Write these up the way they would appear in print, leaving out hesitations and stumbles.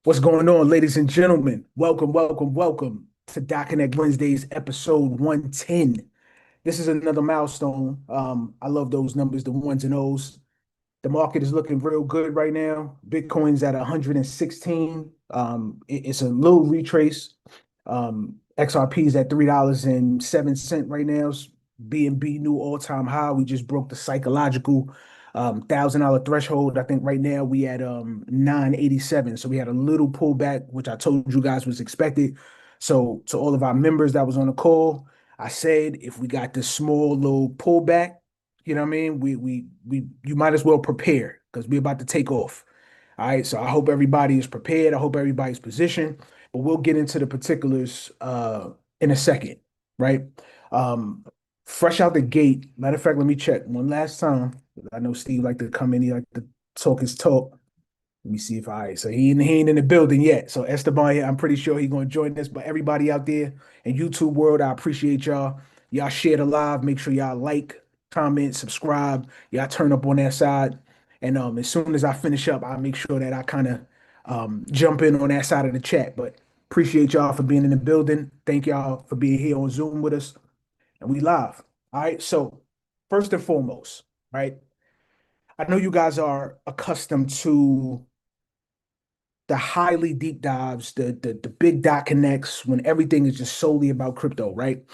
What's going on, ladies and gentlemen? Welcome, welcome, welcome to Connect Wednesdays, episode 110. This is another milestone. I love those numbers, the ones and O's. The market is looking real good right now. Bitcoin's at 116. It's a little retrace. XRP is at $3.07 right now. BNB new all-time high. We just broke the psychological $1,000 threshold. I think right now we at 987. So we had a little pullback, which I told you guys was expected. So to all of our members that was on the call, I said if we got this small little pullback, you know what I mean? We you might as well prepare because we're about to take off. All right. So I hope everybody is prepared. I hope everybody's positioned, but we'll get into the particulars in a second, right? Um, Fresh out the gate. Matter of fact, let me check one last time. I know Steve like to come in, he like to talk his talk. Let me see if so he ain't in the building yet. So Esteban, I'm pretty sure he's gonna join us. But everybody out there in YouTube world, I appreciate y'all. Y'all share the live. Make sure y'all like, comment, subscribe. Y'all turn up on that side. And as soon as I finish up, I'll make sure that I kind of jump in on that side of the chat. But appreciate y'all for being in the building. Thank y'all for being here on Zoom with us. And we live. All right. So first and foremost, right? I know you guys are accustomed to the highly deep dives, the big dot connects when everything is just solely about crypto, right?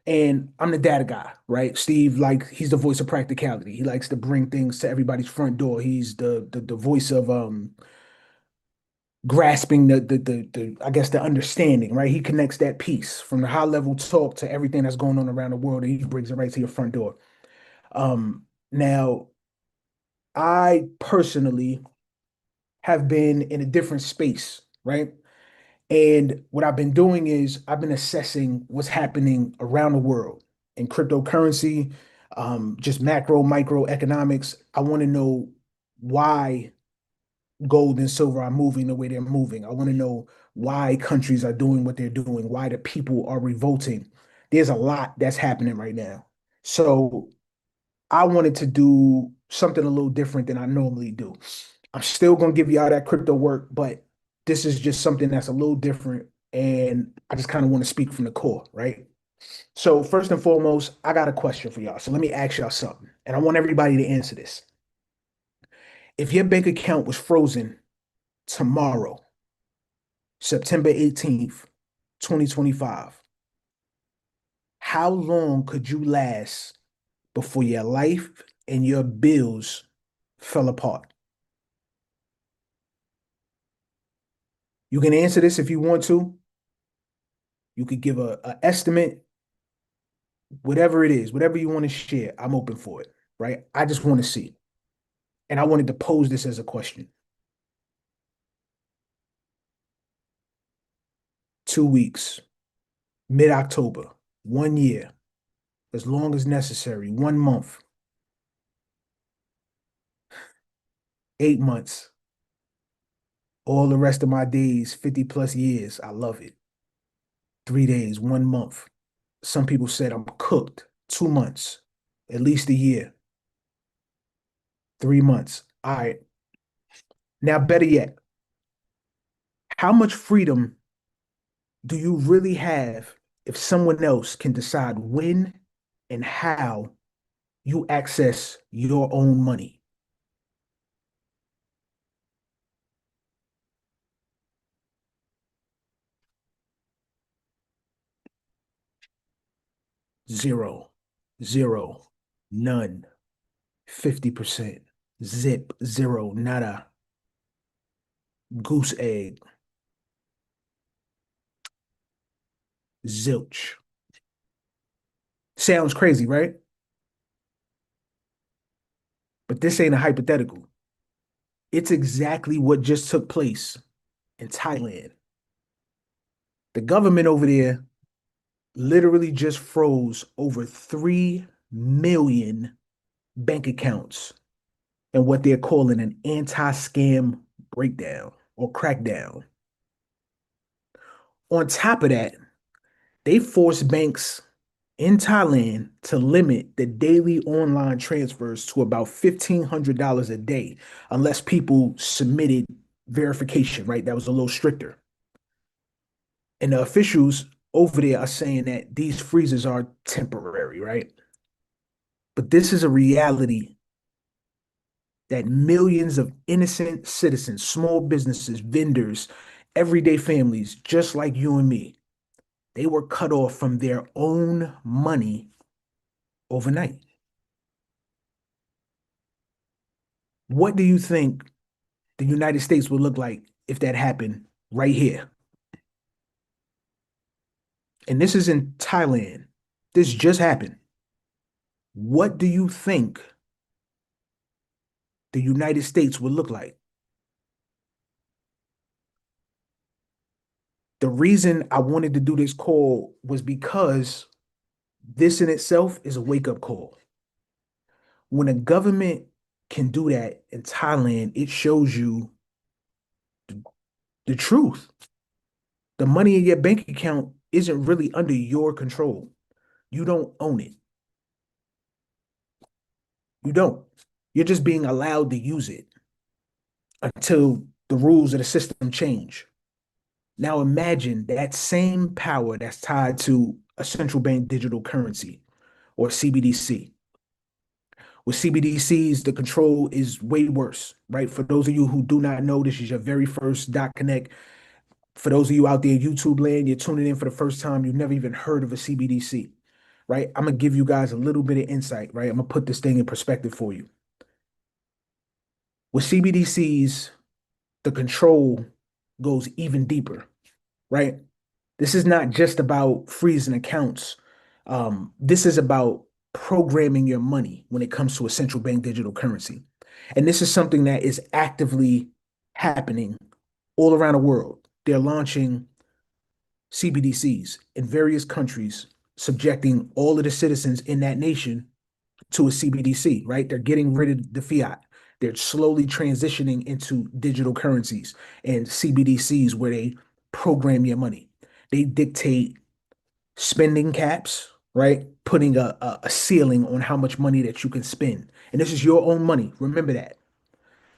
And I'm the data guy, right? Steve, like he's the voice of practicality. He likes to bring things to everybody's front door. He's the voice of grasping the I guess the understanding, right? He connects that piece from the high level talk to everything that's going on around the world, and he brings it right to your front door. Now I personally have been in a different space, right? And what I've been doing is I've been assessing what's happening around the world in cryptocurrency, just macro, micro economics. I want to know why gold and silver are moving the way they're moving. I want to know why countries are doing what they're doing, why the people are revolting. There's a lot that's happening right now. So I wanted to do something a little different than I normally do. I'm still gonna give you all that crypto work, but this is just something that's a little different. And I just kind of want to speak from the core, right? So, first and foremost, I got a question for y'all. So, let me ask y'all something. And I want everybody to answer this. If your bank account was frozen tomorrow, September 18th, 2025, how long could you last before your life and your bills fell apart? You can answer this if you want to. You could give a estimate, whatever it is, whatever you want to share. I'm open for it, right? I just want to see. And I wanted to pose this as a question. 2 weeks, mid-October, 1 year, as long as necessary, 1 month, 8 months, all the rest of my days, 50 plus years. I love it. 3 days, 1 month. Some people said I'm cooked. 2 months, at least a year, 3 months. All right. Now, better yet, how much freedom do you really have if someone else can decide when and how you access your own money? Zero, zero, none, 50%, zip, zero, nada, goose egg, zilch. Sounds crazy, right? But this ain't a hypothetical. It's exactly what just took place in Thailand. The government over there literally just froze over 3 million bank accounts and what they're calling an anti-scam breakdown or crackdown. On top of that, they forced banks in Thailand to limit the daily online transfers to about $1,500 a day unless people submitted verification, right? That was a little stricter. And the officials over there are saying that these freezes are temporary, right? But this is a reality that millions of innocent citizens, small businesses, vendors, everyday families, just like you and me, they were cut off from their own money overnight. What do you think the United States would look like if that happened right here? And this is in Thailand. This just happened. What do you think the United States would look like? The reason I wanted to do this call was because this in itself is a wake up call. When a government can do that in Thailand, it shows you the, the truth. The money in your bank account isn't really under your control. You don't own it. You don't. You're just being allowed to use it until the rules of the system change. Now imagine that same power that's tied to a central bank digital currency or CBDC. With CBDCs, the control is way worse, right? For those of you who do not know, this is your very first dot connect. For those of you out there in YouTube land, you're tuning in for the first time, you've never even heard of a CBDC, right? I'm gonna give you guys a little bit of insight, right? I'm gonna put this thing in perspective for you. With CBDCs, the control goes even deeper, right? This is not just about freezing accounts. This is about programming your money when it comes to a central bank digital currency. And this is something that is actively happening all around the world. They're launching CBDCs in various countries, subjecting all of the citizens in that nation to a CBDC, right? They're getting rid of the fiat. They're slowly transitioning into digital currencies and CBDCs where they program your money. They dictate spending caps, right? Putting a ceiling on how much money that you can spend. And this is your own money. Remember that.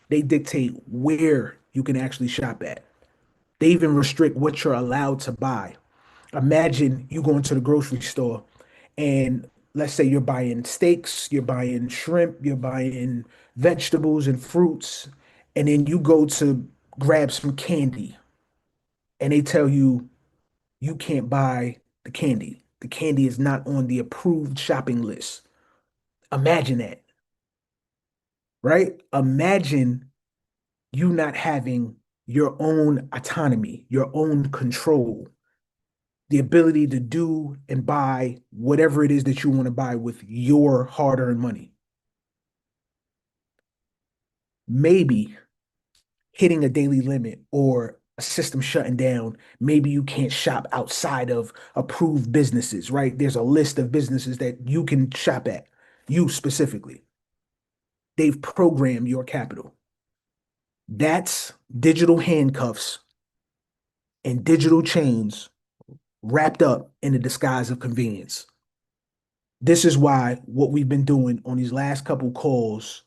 They dictate where you can actually shop at. They even restrict what you're allowed to buy. Imagine you going to the grocery store and let's say you're buying steaks, you're buying shrimp, you're buying vegetables and fruits, and then you go to grab some candy and they tell you you can't buy the candy. The candy is not on the approved shopping list. Imagine that, right? Imagine you not having your own autonomy, your own control, the ability to do and buy whatever it is that you want to buy with your hard earned money. Maybe hitting a daily limit or a system shutting down, maybe you can't shop outside of approved businesses, right? There's a list of businesses that you can shop at, you specifically. They've programmed your capital. That's digital handcuffs and digital chains wrapped up in the disguise of convenience. This is why what we've been doing on these last couple calls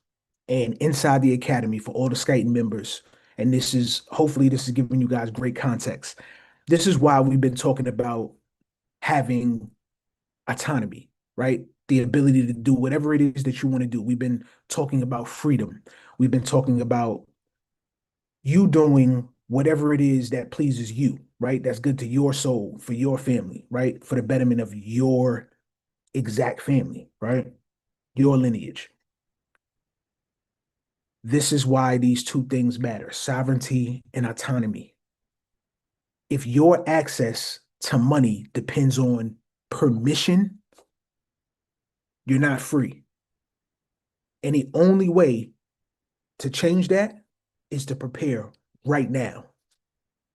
and inside the academy for all the Skype members, and this is hopefully this is giving you guys great context. This is why we've been talking about having autonomy, right? The ability to do whatever it is that you want to do. We've been talking about freedom. We've been talking about you doing whatever it is that pleases you, right? That's good to your soul, for your family, right? For the betterment of your exact family, right? Your lineage. This is why these two things matter, sovereignty and autonomy. If your access to money depends on permission, you're not free. And the only way to change that is to prepare right now,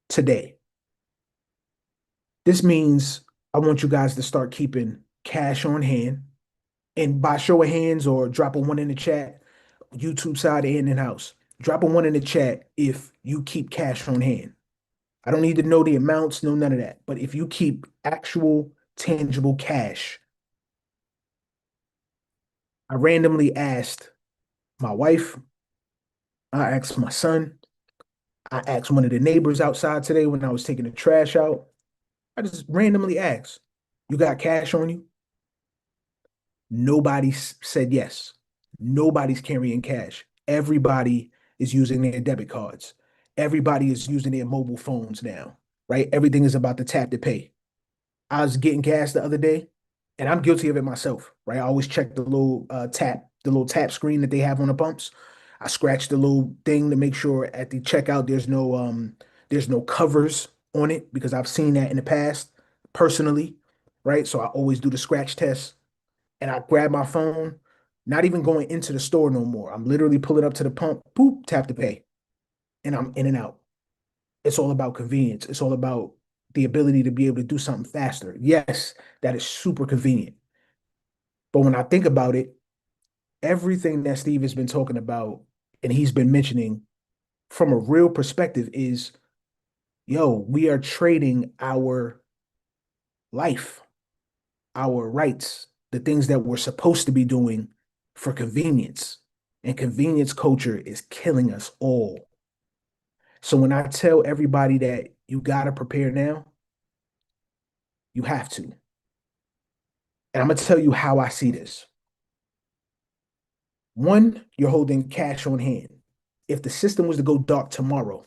today. This means I want you guys to start keeping cash on hand. And by show of hands or drop a one in the chat, YouTube side and in house, drop a one in the chat if you keep cash on hand. I don't need to know the amounts, no, none of that. But if you keep actual tangible cash, I randomly asked my wife, I asked my son, I asked one of the neighbors outside today when I was taking the trash out. I just randomly asked, "You got cash on you?" Nobody said yes. Nobody's carrying cash. Everybody is using their debit cards. Everybody is using their mobile phones now, right? Everything is about the tap to pay. I was getting gas the other day, and I'm guilty of it myself, right? I always check the little tap screen that they have on the pumps. I scratch the little thing to make sure at the checkout there's no covers on it because I've seen that in the past personally, right? So I always do the scratch test, and I grab my phone, not even going into the store no more. I'm literally pulling up to the pump, boop, tap to pay, and I'm in and out. It's all about convenience. It's all about the ability to be able to do something faster. Yes, that is super convenient. But when I think about it, everything that Steve has been talking about and he's been mentioning from a real perspective is, yo, we are trading our life, our rights, the things that we're supposed to be doing for convenience. And convenience culture is killing us all. So when I tell everybody that you got to prepare now, you have to. And I'm going to tell you how I see this. One, you're holding cash on hand. If the system was to go dark tomorrow,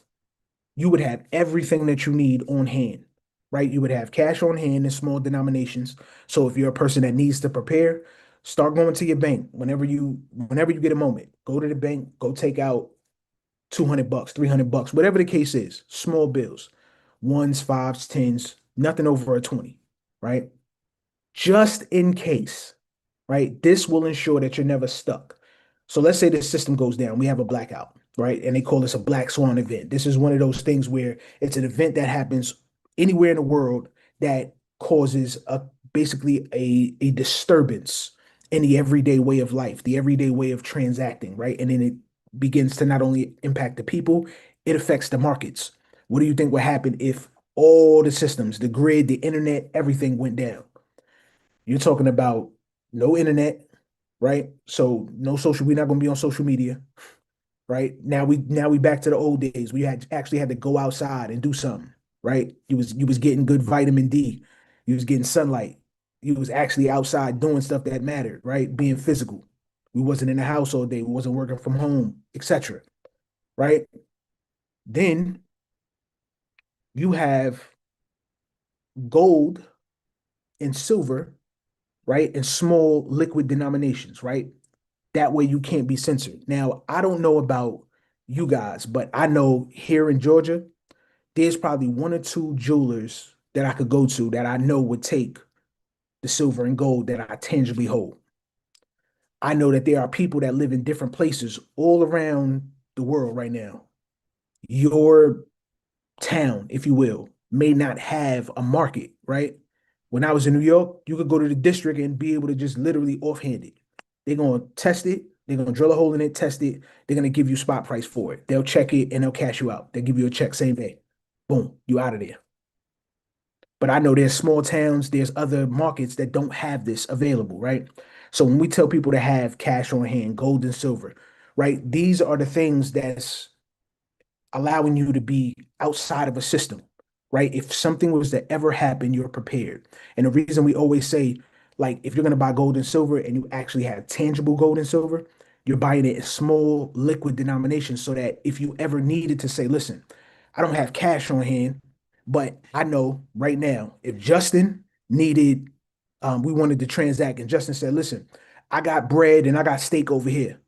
you would have everything that you need on hand, right? You would have cash on hand in small denominations. So if you're a person that needs to prepare, start going to your bank whenever you get a moment. Go to the bank, go take out 200 bucks, 300 bucks, whatever the case is, small bills, ones, fives, tens, nothing over a 20, right? Just in case, right? This will ensure that you're never stuck. So let's say the system goes down, we have a blackout, right? And they call this a black swan event. This is one of those things where it's an event that happens anywhere in the world that causes basically a disturbance in the everyday way of life, the everyday way of transacting, right? And then it begins to not only impact the people, it affects the markets. What do you think would happen if all the systems, the grid, the internet, everything went down? You're talking about no internet, right? So no social. We're not going to be on social media, right? Now we back to the old days. We had actually had to go outside and do something, right? You was getting good vitamin D. You was getting sunlight. You was actually outside doing stuff that mattered, right? Being physical. We wasn't in the house all day. We wasn't working from home, etc. Right? Then you have gold and silver, right? In small liquid denominations, right? That way you can't be censored. Now, I don't know about you guys, but I know here in Georgia, there's probably one or two jewelers that I could go to that I know would take the silver and gold that I tangibly hold. I know that there are people that live in different places all around the world right now. Your town, if you will, may not have a market, right? When I was in New York, you could go to the district and be able to just literally offhand it. They're going to test it. They're going to drill a hole in it, test it. They're going to give you spot price for it. They'll check it and they'll cash you out. They'll give you a check same day. Boom, you out of there. But I know there's small towns, there's other markets that don't have this available, right? So when we tell people to have cash on hand, gold and silver, right? These are the things that's allowing you to be outside of a system, right? If something was to ever happen, you're prepared. And the reason we always say, like, if you're going to buy gold and silver and you actually have tangible gold and silver, you're buying it in small liquid denominations so that if you ever needed to say, listen, I don't have cash on hand, but I know right now, if Justin needed, we wanted to transact, and Justin said, listen, I got bread and I got steak over here,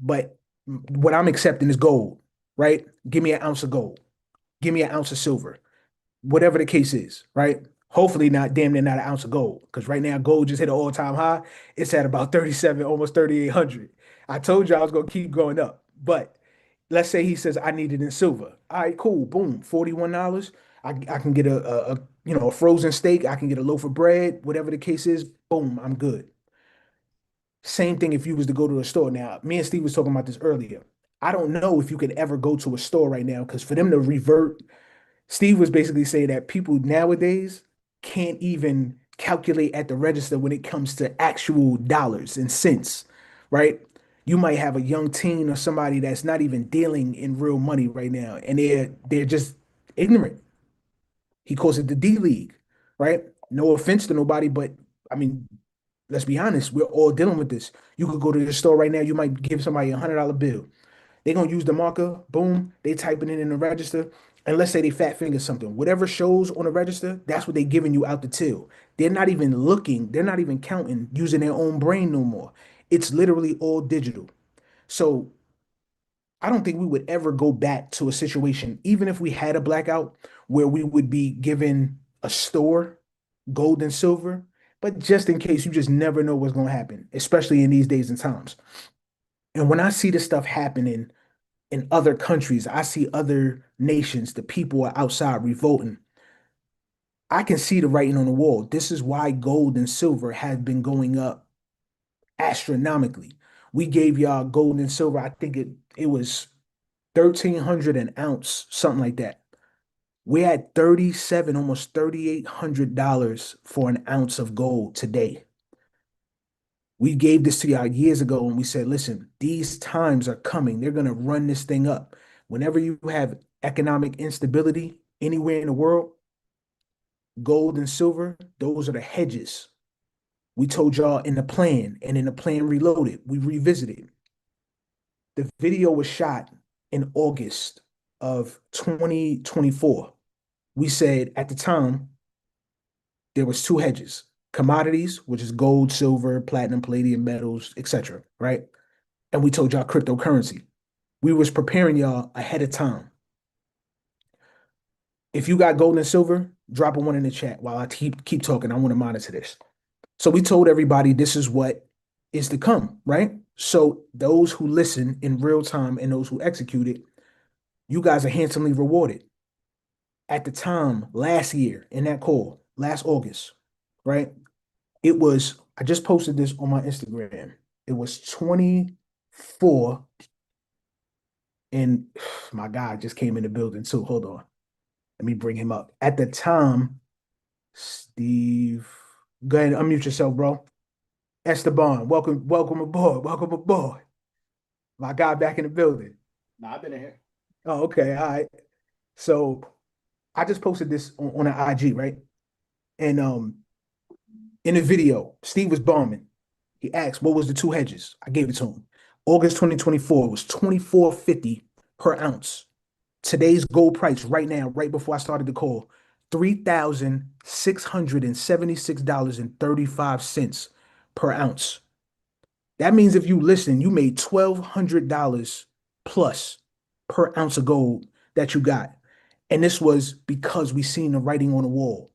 but what I'm accepting is gold, right? Give me an ounce of gold. Give me an ounce of silver, whatever the case is, right? Hopefully not damn near not an ounce of gold. Because right now gold just hit an all-time high. It's at about 37, almost 3,800. I told you I was gonna keep going up. But let's say he says I need it in silver. All right, cool. Boom. $41. I can get a frozen steak. I can get a loaf of bread, whatever the case is. Boom, I'm good. Same thing if you was to go to a store. Now, me and Steve was talking about this earlier. I don't know if you could ever go to a store right now because for them to revert, Steve was basically saying that people nowadays can't even calculate at the register when it comes to actual dollars and cents, right? You might have a young teen or somebody that's not even dealing in real money right now, and they're just ignorant. He calls it the D League, right? No offense to nobody, but I mean, let's be honest, we're all dealing with this. You could go to the store right now, you might give somebody $100 bill. They're gonna use the marker, boom, they typing it in the register. And let's say they fat finger something. Whatever shows on the register, that's what they're giving you out the till. They're not even looking, they're not even counting, using their own brain no more. It's literally all digital. So I don't think we would ever go back to a situation, even if we had a blackout, where we would be given a store, gold and silver. But just in case, you just never know what's going to happen, especially in these days and times. And when I see this stuff happening in other countries, I see other nations, the people are outside revolting. I can see the writing on the wall. This is why gold and silver have been going up astronomically. We gave y'all gold and silver. I think it was 1,300 an ounce, something like that. We're at 37, almost $3,800 for an ounce of gold today. We gave this to y'all years ago and we said, listen, these times are coming. They're going to run this thing up. Whenever you have economic instability anywhere in the world, gold and silver, those are the hedges. We told y'all in the plan, and in the plan reloaded, we revisited. The video was shot in August of 2024. We said at the time there was two hedges: commodities, which is gold, silver, platinum, palladium, metals, etc., right? And we told y'all cryptocurrency. We was preparing y'all ahead of time. If you got gold and silver, drop a one in the chat while I keep talking. I want to monitor this. So we told everybody this is what is to come, right? So those who listen in real time and those who execute it, you guys are handsomely rewarded. At the time last year in that call, last August, right? It was, I just posted this on my Instagram. It was 24, and my guy just came in the building too. Hold on. Let me bring him up. At the time, Steve, go ahead and unmute yourself, bro. Esteban, welcome aboard. Welcome aboard. My guy back in the building. No, I've been in here. Oh, okay. All right. So I just posted this on an IG, right? And in the video, Steve was bombing. He asked, what was the two hedges? I gave it to him. August 2024 was 24.50 per ounce. Today's gold price right now, right before I started the call, $3,676.35 per ounce. That means if you listen, you made $1,200 plus per ounce of gold that you got. And this was because we seen the writing on the wall.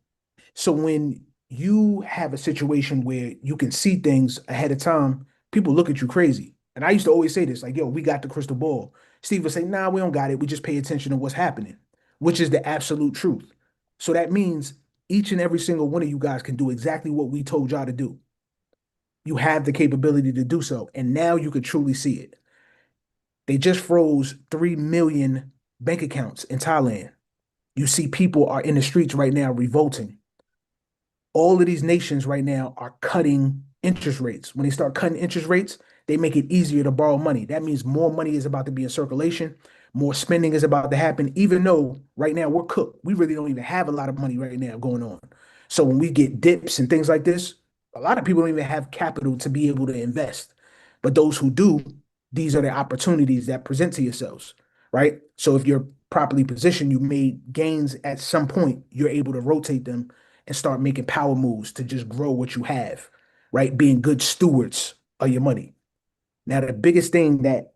So when you have a situation where you can see things ahead of time, people look at you crazy. And I used to always say this, like, yo, we got the crystal ball. Steve would say, nah, we don't got it. We just pay attention to what's happening, which is the absolute truth. So that means each and every single one of you guys can do exactly what we told y'all to do. You have the capability to do so. And now you could truly see it. They just froze 3 million bank accounts in Thailand. You see people are in the streets right now revolting. All of these nations right now are cutting interest rates. When they start cutting interest rates, they make it easier to borrow money. That means more money is about to be in circulation, more spending is about to happen, even though right now we're cooked. We really don't even have a lot of money right now going on. So when we get dips and things like this, a lot of people don't even have capital to be able to invest. But those who do, these are the opportunities that present to yourselves, right? So if you're properly positioned, you made gains at some point, you're able to rotate them and start making power moves to just grow what you have, right? Being good stewards of your money. Now, the biggest thing that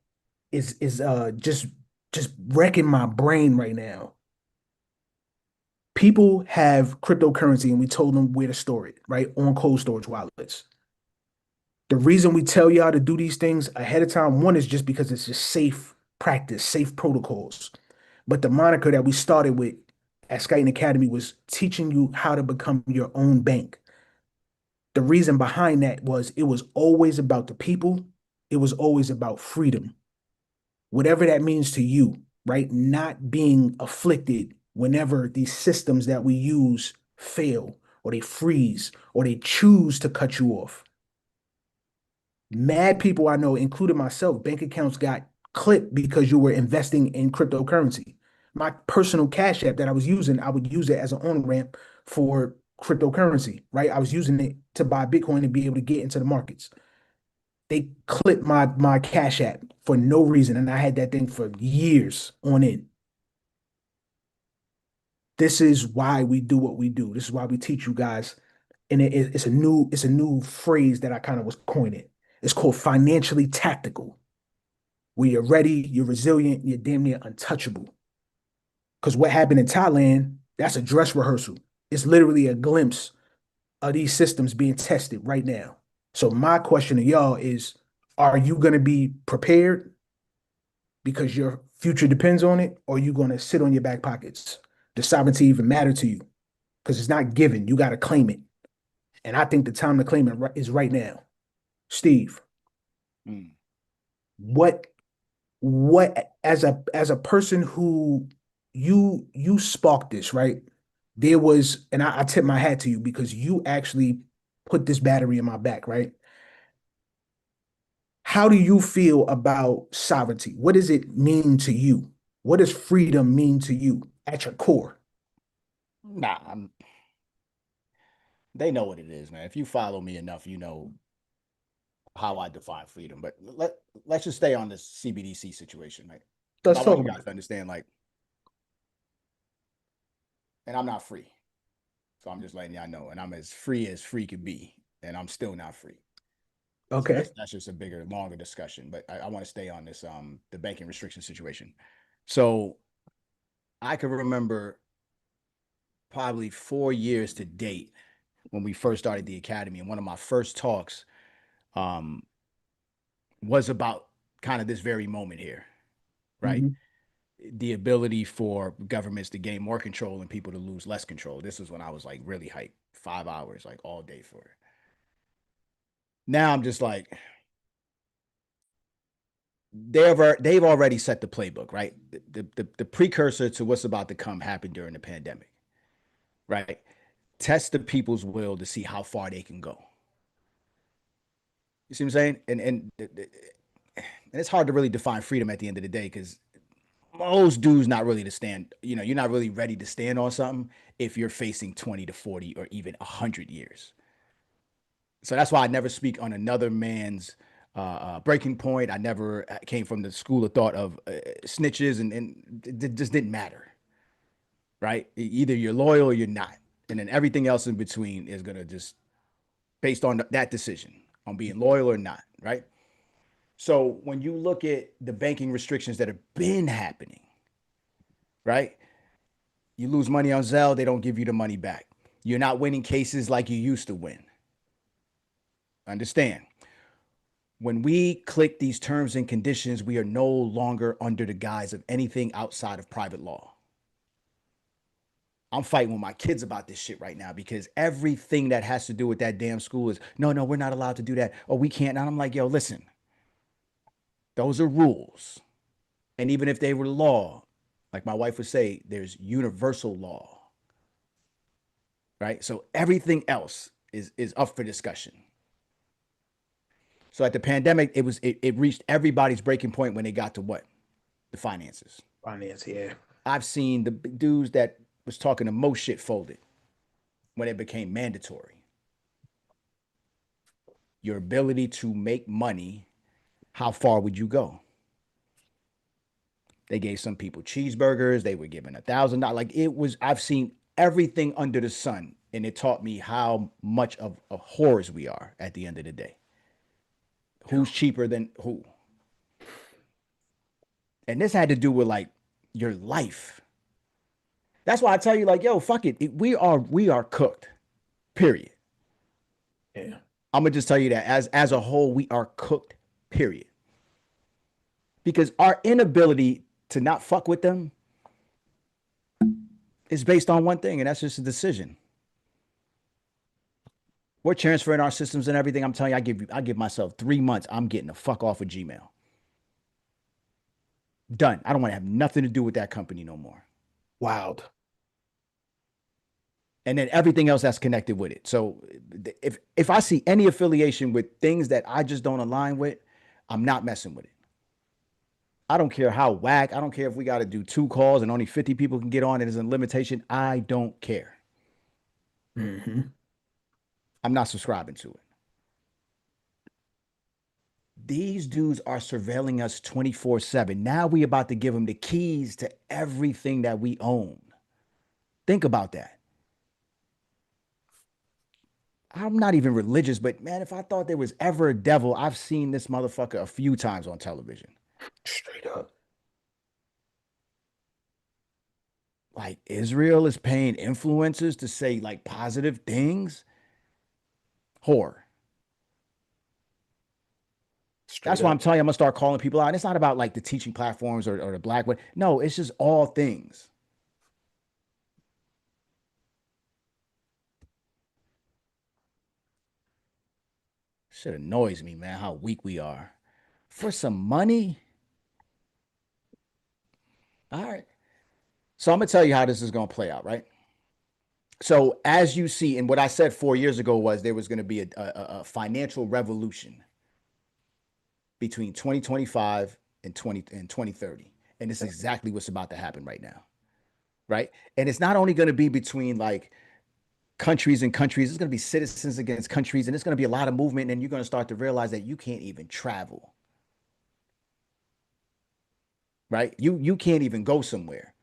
is just wrecking my brain right now. People have cryptocurrency and we told them where to store it, right? On cold storage wallets. The reason we tell y'all to do these things ahead of time, one is just because it's just safe practice, safe protocols. But the moniker that we started with at Skyton Academy was teaching you how to become your own bank. The reason behind that was it was always about the people. It was always about freedom, whatever that means to you, right? Not being afflicted whenever these systems that we use fail or they freeze or they choose to cut you off. Mad people I know, including myself, bank accounts got clipped because you were investing in cryptocurrency. My personal Cash App that I was using, I would use it as an on-ramp for cryptocurrency, right? I was using it to buy Bitcoin and be able to get into the markets. They clipped my Cash App for no reason, and I had that thing for years on end. This is why we do what we do. This is why we teach you guys, and it's a new phrase that I kind of was coining. It's called financially tactical. When you're ready, you're resilient, you're damn near untouchable. Because what happened in Thailand, that's a dress rehearsal. It's literally a glimpse of these systems being tested right now. So my question to y'all is, are you going to be prepared because your future depends on it, or are you going to sit on your back pockets? Does sovereignty even matter to you? Because it's not given. You got to claim it. And I think the time to claim it is right now. Steve, Mm. what as a person who you sparked this, right? There was, and I tip my hat to you because you actually put this battery in my back, right? How do you feel about sovereignty? What does it mean to you? What does freedom mean to you at your core? Nah, they know what it is, man. If you follow me enough, you know how I define freedom. But let's just stay on this CBDC situation, right? Because Let's I want talk you about guys to understand, like, and I'm not free. So I'm just letting y'all know. And I'm as free could be. And I'm still not free. it. So Okay. that's just a bigger, longer discussion. But I want to stay on this the banking restriction situation. So I can remember probably 4 years to date when we first started the academy. And one of my first talks um was about kind of this very moment here, right? Hmm. The ability for governments to gain more control and people to lose less control. This was when I was like really hyped, 5 hours, like all day for it. Now I'm just like, they've already set the playbook, right? The precursor to what's about to come happened during the pandemic, right? Test the people's will to see how far they can go. You see what I'm saying? And it's hard to really define freedom at the end of the day because most dudes not really to stand, you're not really ready to stand on something if you're facing 20 to 40 or even 100 years. So that's why I never speak on another man's breaking point. I never came from the school of thought of snitches, and it just didn't matter, right? Either you're loyal or you're not. And then everything else in between is going to just based on that decision on being loyal or not, right? So when you look at the banking restrictions that have been happening, right? You lose money on Zelle, they don't give you the money back. You're not winning cases like you used to win. Understand? When we click these terms and conditions, we are no longer under the guise of anything outside of private law. I'm fighting with my kids about this shit right now because everything that has to do with that damn school is no, no, we're not allowed to do that. Or we can't. And I'm like, yo, listen, those are rules. And even if they were law, like my wife would say, there's universal law, right? So everything else is up for discussion. So at the pandemic, it reached everybody's breaking point when they got to what? The finances. Finance, yeah. I've seen the dudes that was talking the most shit folded when it became mandatory. Your ability to make money, how far would you go? They gave some people cheeseburgers. They were giving $1,000. Like it was, I've seen everything under the sun, and it taught me how much of whores we are at the end of the day. Who's cheaper than who? And this had to do with like your life. That's why I tell you, like, yo, fuck it. We are cooked. Period. Yeah. I'm gonna just tell you that as a whole, we are cooked. Period. Because our inability to not fuck with them is based on one thing, and that's just a decision. We're transferring our systems and everything. I'm telling you, I give myself 3 months. I'm getting the fuck off of Gmail. Done. I don't want to have nothing to do with that company no more. Wild. and then everything else that's connected with it. So if I see any affiliation with things that I just don't align with, I'm not messing with it. I don't care how whack. I don't care if we got to do 2 calls and only 50 people can get on and there's a limitation. I don't care. Hmm. I'm not subscribing to it. These dudes are surveilling us 24/7. Now we about to give them the keys to everything that we own. Think about that. I'm not even religious, but man, if I thought there was ever a devil, I've seen this motherfucker a few times on television. Straight up. Like Israel is paying influencers to say like positive things. Horror. Straight That's why I'm up. telling you, I'm gonna start calling people out. And it's not about like the teaching platforms or the black one. No, it's just all things. Shit annoys me, man, how weak we are. For some money? All right. So I'm gonna tell you how this is gonna play out, right? So as you see, and what I said 4 years ago was there was gonna be a financial revolution between 2025 and 2030. And it's exactly what's about to happen right now. Right. And it's not only going to be between like countries and countries, it's going to be citizens against countries, and it's going to be a lot of movement. And you're going to start to realize that you can't even travel. Right. You can't even go somewhere.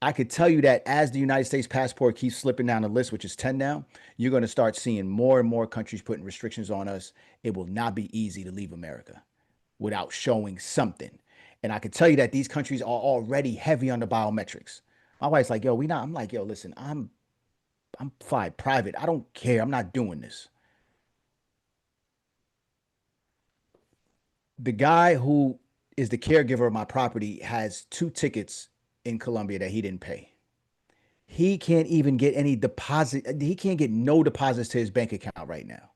I could tell you that as the United States passport keeps slipping down the list, which is 10 now, you're going to start seeing more and more countries putting restrictions on us. It will not be easy to leave America without showing something. And I can tell you that these countries are already heavy on the biometrics. My wife's like, yo, we not. I'm like, yo, listen, I'm fine private. I don't care. I'm not doing this. The guy who is the caregiver of my property has 2 tickets in Colombia that he didn't pay. He can't even get any deposit. He can't get no deposits to his bank account right now.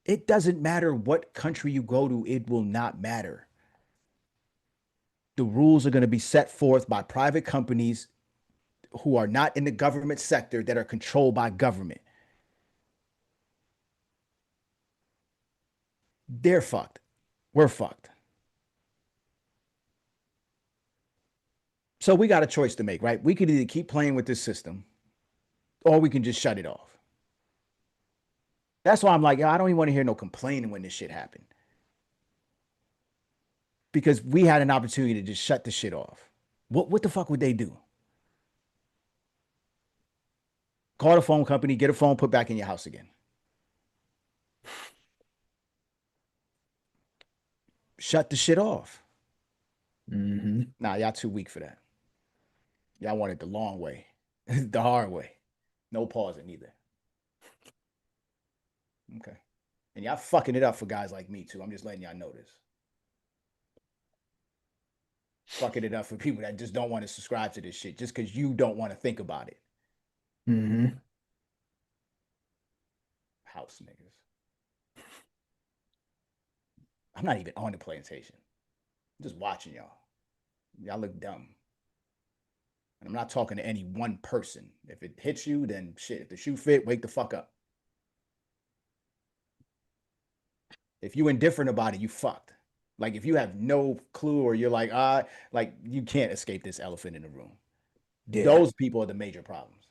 It doesn't matter what country you go to, it will not matter. The rules are going to be set forth by private companies who are not in the government sector that are controlled by government. They're fucked. We're fucked. So we got a choice to make, right? We could either keep playing with this system or we can just shut it off. That's why I'm like, yo, I don't even want to hear no complaining when this shit happened. Because we had an opportunity to just shut the shit off. What the fuck would they do? Call the phone company, get a phone put back in your house again. Shut the shit off. Hmm. Nah, y'all too weak for that. Y'all want it the long way, the hard way. No pausing either. Okay. And y'all fucking it up for guys like me too. I'm just letting y'all know this. Fucking it up for people that just don't want to subscribe to this shit just because you don't want to think about it. Hmm. House niggas. I'm not even on the plantation. I'm just watching y'all. Y'all look dumb. And I'm not talking to any one person. If it hits you, then shit. If the shoe fit, wake the fuck up. If you indifferent about it, you fucked. Like if you have no clue or you're like you can't escape this elephant in the room. Yeah. Those people are the major problems.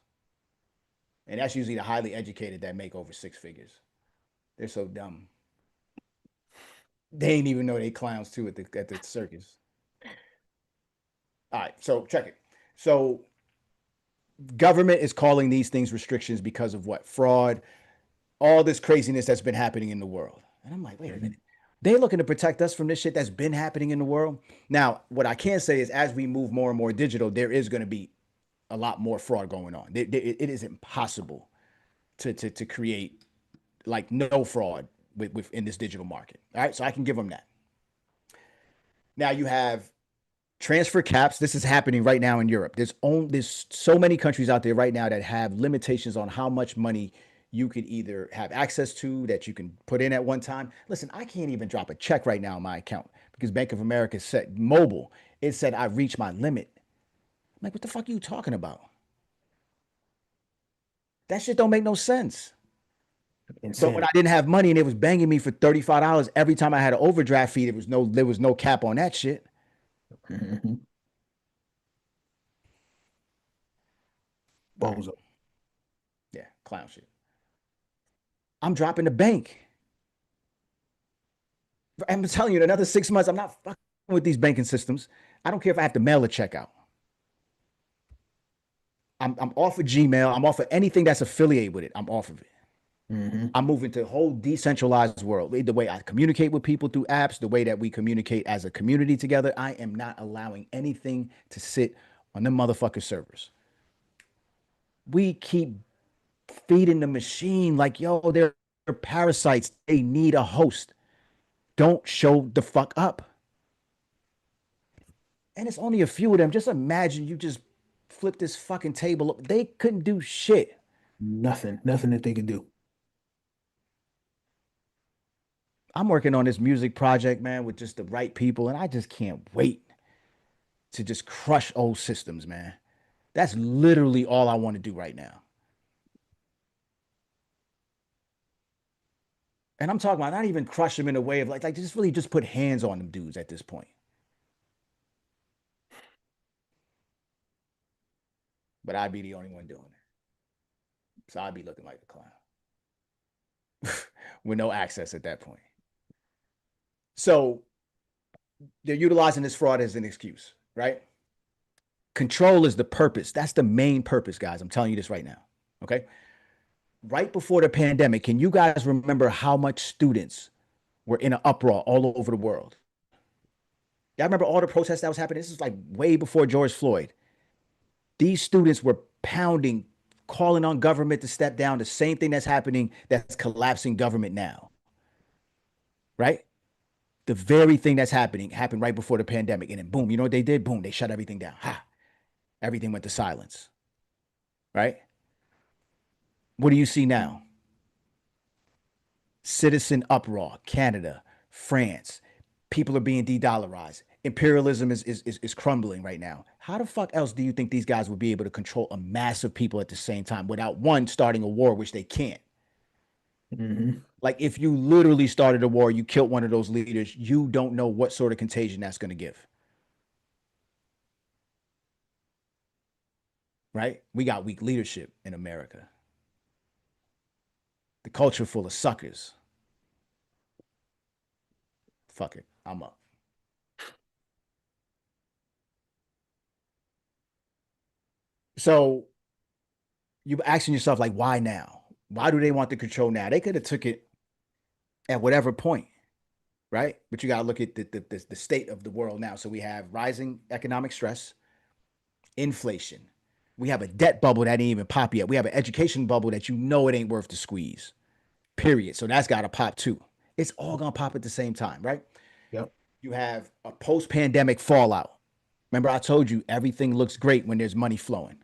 And that's usually the highly educated that make over 6 figures. They're so dumb. They ain't even know they clowns too at the circus. All right, so check it. So government is calling these things restrictions because of what? Fraud, all this craziness that's been happening in the world. And I'm like, wait a Hmm. minute. They're looking to protect us from this shit that's been happening in the world. Now, what I can say is as we move more and more digital, there is going to be a lot more fraud going on. It is impossible to create like no fraud within this digital market. All right. So I can give them that. Now you have transfer caps. This is happening right now in Europe. There's so many countries out there right now that have limitations on how much money you could either have access to that you can put in at one time. Listen, I can't even drop a check right now in my account because Bank of America said mobile. It said I reached my limit. I'm like, what the fuck are you talking about? That shit don't make no sense. But when I Insanity. didn't have money and it was banging me for $35 every time I had an overdraft fee, there was no cap on that shit. Mhm. All right. Bozo. Yeah, clown shit. I'm dropping the bank. I'm telling you, in another 6 months, I'm not fucking with these banking systems. I don't care if I have to mail a check out. I'm off of Gmail. I'm off of anything that's affiliated with it. I'm off of it. Hmm. I'm moving to a whole decentralized world. The way I communicate with people through apps, the way that we communicate as a community together, I am not allowing anything to sit on them motherfucker servers. We keep feeding the machine like, yo, they're parasites. They need a host. Don't show the fuck up. And it's only a few of them. Just imagine you just flip this fucking table up. They couldn't do shit. Nothing that they can do. I'm working on this music project, man, with just the right people, and I just can't wait to just crush old systems, man. That's literally all I want to do right now. And I'm talking about not even crush them in a way of like just really just put hands on them dudes at this point. But I'd be the only one doing it. So I'd be looking like a clown with no access at that point. So they're utilizing this fraud as an excuse, right? Control is the purpose. That's the main purpose, guys. I'm telling you this right now. Okay. Right before the pandemic, can you guys remember how much students were in an uproar all over the world? Y'all remember all the protests that was happening? This is like way before George Floyd. These students were pounding, calling on government to step down. The same thing that's happening, that's collapsing government now, right? The very thing that's happening happened right before the pandemic. And then boom, you know what they did? Boom, they shut everything down. Ha, everything went to silence, right? What do you see now? Citizen uproar, Canada, France. People are being de-dollarized. Imperialism is crumbling right now. How the fuck else do you think these guys would be able to control a mass of people at the same time without one starting a war, which they can't? Hmm. Like if you literally started a war, you killed one of those leaders, you don't know what sort of contagion that's going to give, right? We got weak leadership in America. The culture full of suckers. Fuck it, I'm up. So you asking yourself like, why now? Why do they want the control now? They could have took it at whatever point, right? But you got to look at the state of the world now. So we have rising economic stress, inflation. We have a debt bubble that ain't even pop yet. We have an education bubble that you know it ain't worth the squeeze. Period. So that's got to pop too. It's all gonna pop at the same time, right? Yep. You have a post-pandemic fallout. Remember, I told you everything looks great when there's money flowing.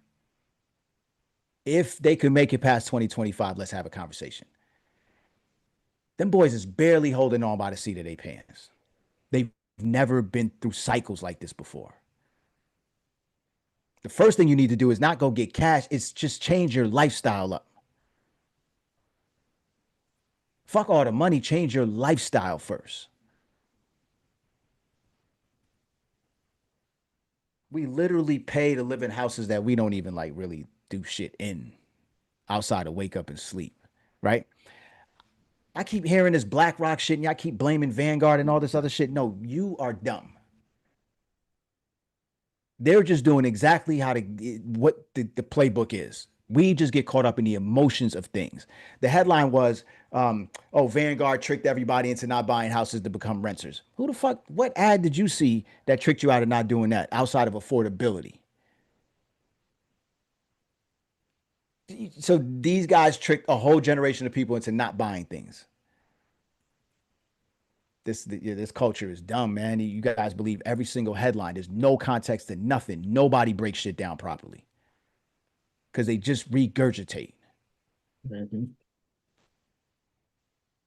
If they could make it past 2025, let's have a conversation. Them boys is barely holding on by the seat of their pants. They've never been through cycles like this before. The first thing you need to do is not go get cash, it's just change your lifestyle up. Fuck all the money, change your lifestyle first. We literally pay to live in houses that we don't even like really do shit in outside of wake up and sleep, right? I keep hearing this BlackRock shit and y'all keep blaming Vanguard and all this other shit. No, you are dumb. They're just doing exactly what the playbook is. We just get caught up in the emotions of things. The headline was, "Oh, Vanguard tricked everybody into not buying houses to become renters." Who the fuck? What ad did you see that tricked you out of not doing that outside of affordability? So these guys tricked a whole generation of people into not buying things. This culture is dumb, man. You guys believe every single headline. There's no context to nothing. Nobody breaks shit down properly because they just regurgitate. Hmm.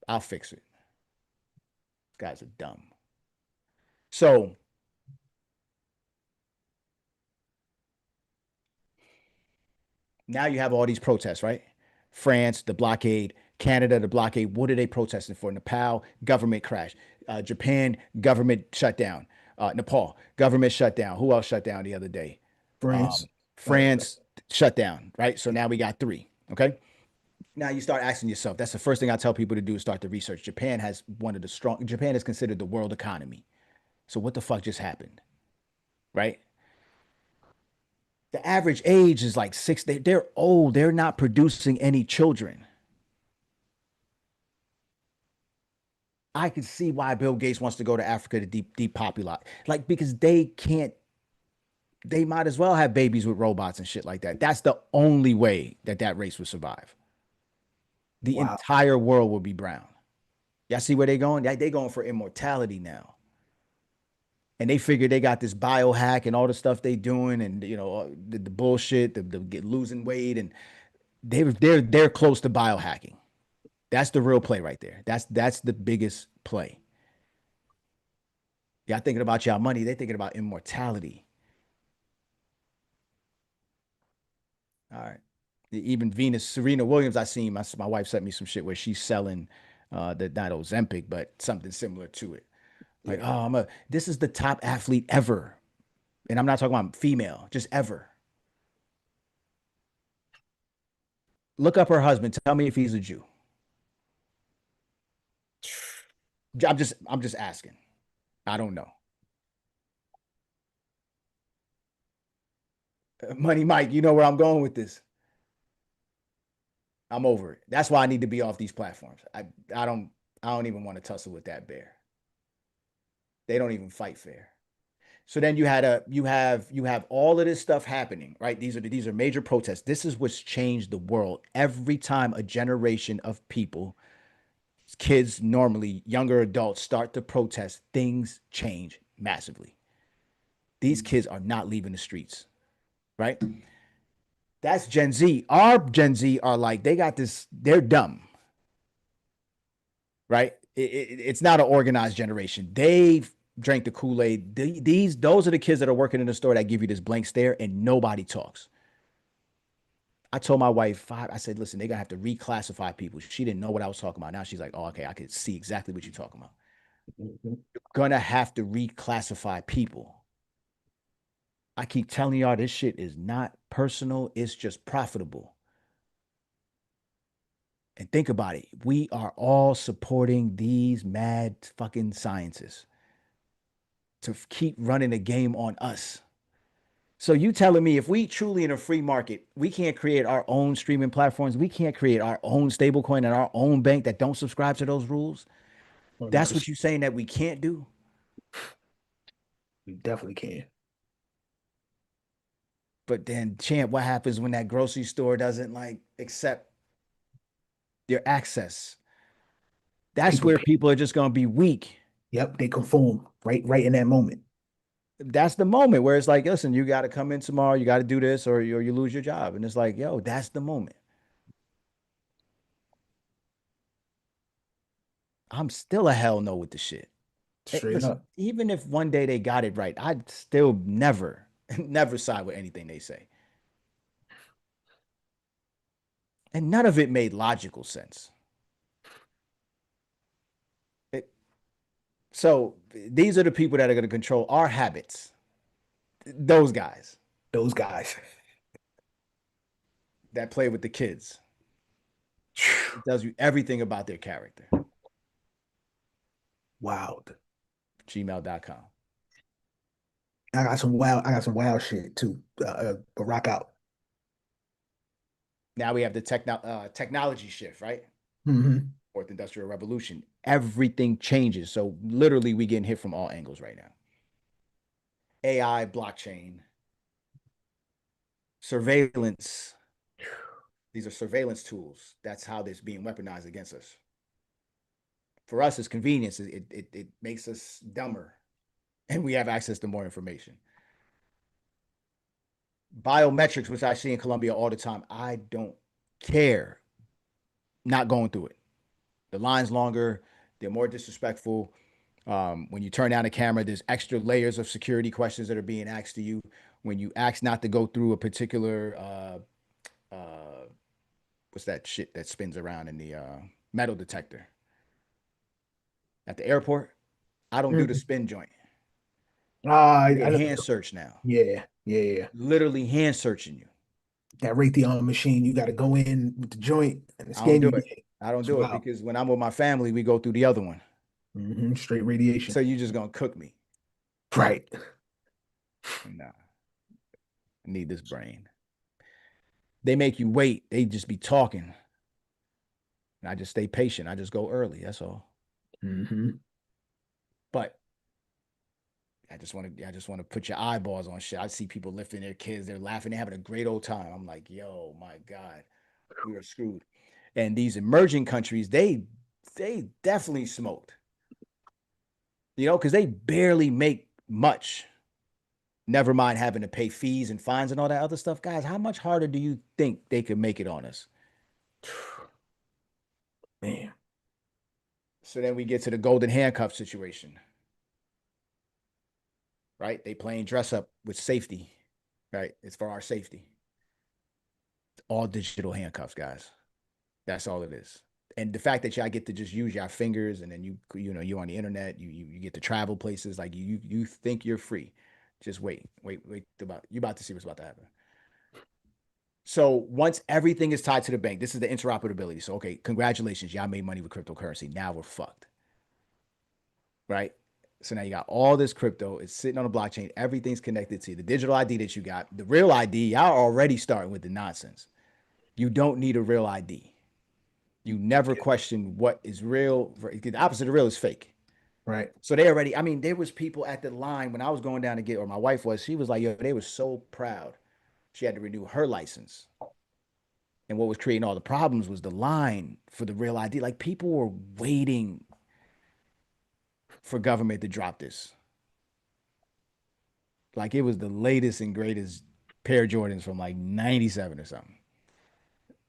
I'll fix it. Guys are dumb. So now you have all these protests, right? France, the blockade. Canada, the blockade. What are they protesting for? Nepal, government crash. Japan, government shutdown. Nepal, government shutdown. Who else shut down the other day? France. Um, France shut down, right? So now we got three. Okay. Now you start asking yourself. That's the first thing I tell people to do is start the research. Japan has one of the strong. Japan is considered the world economy. So what the fuck just happened, right? The average age is like six. They're old. They're not producing any children. I can see why Bill Gates wants to go to Africa to depopulate. Like, because they can't, they might as well have babies with robots and shit like that. That's the only way that that race would survive. The Wow. entire world will be brown. Y'all see where they going? They going for immortality now. And they figure they got this biohack and all the stuff they doing and the bullshit, the get losing weight and they're close to biohacking. That's the real play right there. That's the biggest play. Y'all thinking about y'all money, they thinking about immortality. All right. Even Venus, Serena Williams, I seen my wife sent me some shit where she's selling the not Ozempic, but something similar to it. Like, Yeah. oh, this is the top athlete ever. And I'm not talking about female, just ever. Look up her husband. Tell me if he's a Jew. I'm just asking. I don't know. Money Mike, you know where I'm going with this. I'm over it. That's why I need to be off these platforms. I don't I don't even want to tussle with that bear. They don't even fight fair. So then you have all of this stuff happening, right? These are major protests. This is what's changed the world. Every time a generation of people, kids, normally younger adults, start to protest, things change massively. These kids are not leaving the streets, right? That's Gen Z. Our Gen Z are like, they got this, they're dumb, right? It's not an organized generation. They drank the Kool-Aid. Those are the kids that are working in the store that give you this blank stare and nobody talks. I told my wife, I said, listen, they're gonna have to reclassify people. She didn't know what I was talking about. Now she's like, oh, okay, I could see exactly what you're talking about. Mhm. Gonna have to reclassify people. I keep telling y'all this shit is not personal, it's just profitable. And think about it. We are all supporting these mad fucking scientists to keep running the game on us. So you telling me if we truly in a free market, we can't create our own streaming platforms, we can't create our own stablecoin and our own bank that don't subscribe to those rules? That's what 100%. you're saying that we can't do? We definitely can. But then, champ, what happens when that grocery store doesn't like accept your access? That's People where pay. people are just gonna be weak. Yep, they conform right in that moment. That's the moment where it's like, listen, you got to come in tomorrow, you got to do this, or you lose your job. And it's like, yo, that's the moment. I'm still a hell no with the shit. Straight Listen, up. even if one day they got it right, I'd still never, never side with anything they say. And none of it made logical sense. It, so these are the people that are going to control our habits. Those guys Those guys. that play with the kids. It tells you everything about their character. Wild. Gmail.com. I got some wild shit too. But rock out. Now we have the technology shift, right? Hmm. Fourth industrial revolution. Everything changes. So literally we getting hit from all angles right now. AI, blockchain, surveillance. These are surveillance tools. That's how this being weaponized against us. For us, it's convenience. It makes us dumber and we have access to more information. Biometrics, which I see in Colombia all the time. I don't care. Not going through it. The line's longer. They're more disrespectful. When you turn down the camera, there's extra layers of security questions that are being asked to you. When you ask not to go through a particular what's that shit that spins around in the metal detector at the airport. I don't do the Mhm. spin joint. I They know. hand search now, Yeah, yeah, yeah. literally hand searching you. That Raytheon machine, you got to go in with the joint and I don't scan do you. it. I don't It's do it wild. because when I'm with my family, we go through the other one. Straight So radiation. you just gonna cook me? Right. Nah, I need this brain. They make you wait. They just be talking. And I just stay patient. I just go early. That's all. hmm But I just want to put your eyeballs on shit. I see people lifting their kids, they're laughing, they're having a great old time. I'm like, yo, my God, we are screwed. And these emerging countries, they definitely smoked, because they barely make much. Never mind having to pay fees and fines and all that other stuff. Guys, how much harder do you think they could make it on us? Man. So then we get to the golden handcuff situation, right? They playing dress up with safety, right? It's for our safety. All digital handcuffs, guys. That's all it is. And the fact that y'all get to just use your fingers, and then you're on the internet, you get to travel places, like you think you're free. Just wait about you about to see what's about to happen. So once everything is tied to the bank, this is the interoperability. So okay, congratulations, y'all made money with cryptocurrency. Now we're fucked, right? So now you got all this crypto. It's sitting on a blockchain. Everything's connected to you. The digital ID that you got, the real ID, y'all already starting with the nonsense. You don't need a real ID. You never question what is real. The opposite of real is fake. Right. So they already, I mean, there was people at the line when I was going down to get, or my wife was, she was like, yo, they were so proud. She had to renew her license. And what was creating all the problems was the line for the real ID. Like people were waiting for government to drop this. Like it was the latest and greatest pair of Jordans from like 97 or something.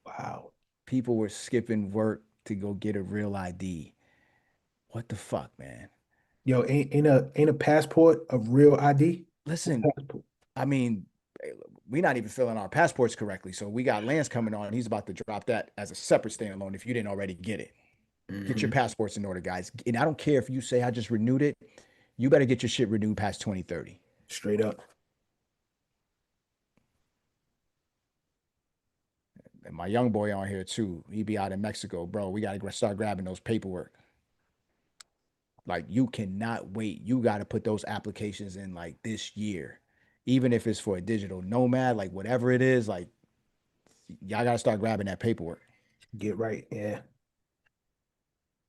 Wow. People were skipping work to go get a real ID. What the fuck, man? Yo, ain't a passport a real ID? Listen, Passport. I mean, we're not even filling our passports correctly. So we got Lance coming on. He's about to drop that as a separate standalone if you didn't already get it. Get your hmm passports in order, guys. And I don't care if you say I just renewed it. You better get your shit renewed past 2030. Straight up. And my young boy on here too. He be out in Mexico, bro. We got to start grabbing those paperwork. Like you cannot wait. You got to put those applications in like this year, even if it's for a digital nomad, like whatever it is. Like y'all got to start grabbing that paperwork. Get right. Yeah.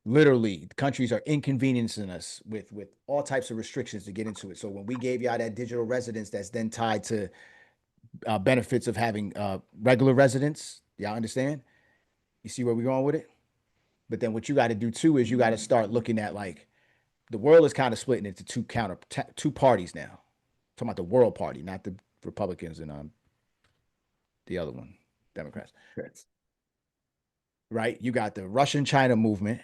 Literally, countries are inconveniencing us with all types of restrictions to get into it. So when we gave y'all that digital residence, that's then tied to benefits of having regular residence. Y'all understand? You see where we're going with it? But then what you got to do too is you got to start looking at like the world is kind of splitting into two parties now. I'm talking about the world party, not the Republicans and the other one, Democrats. That's Right? You got the Russian China movement.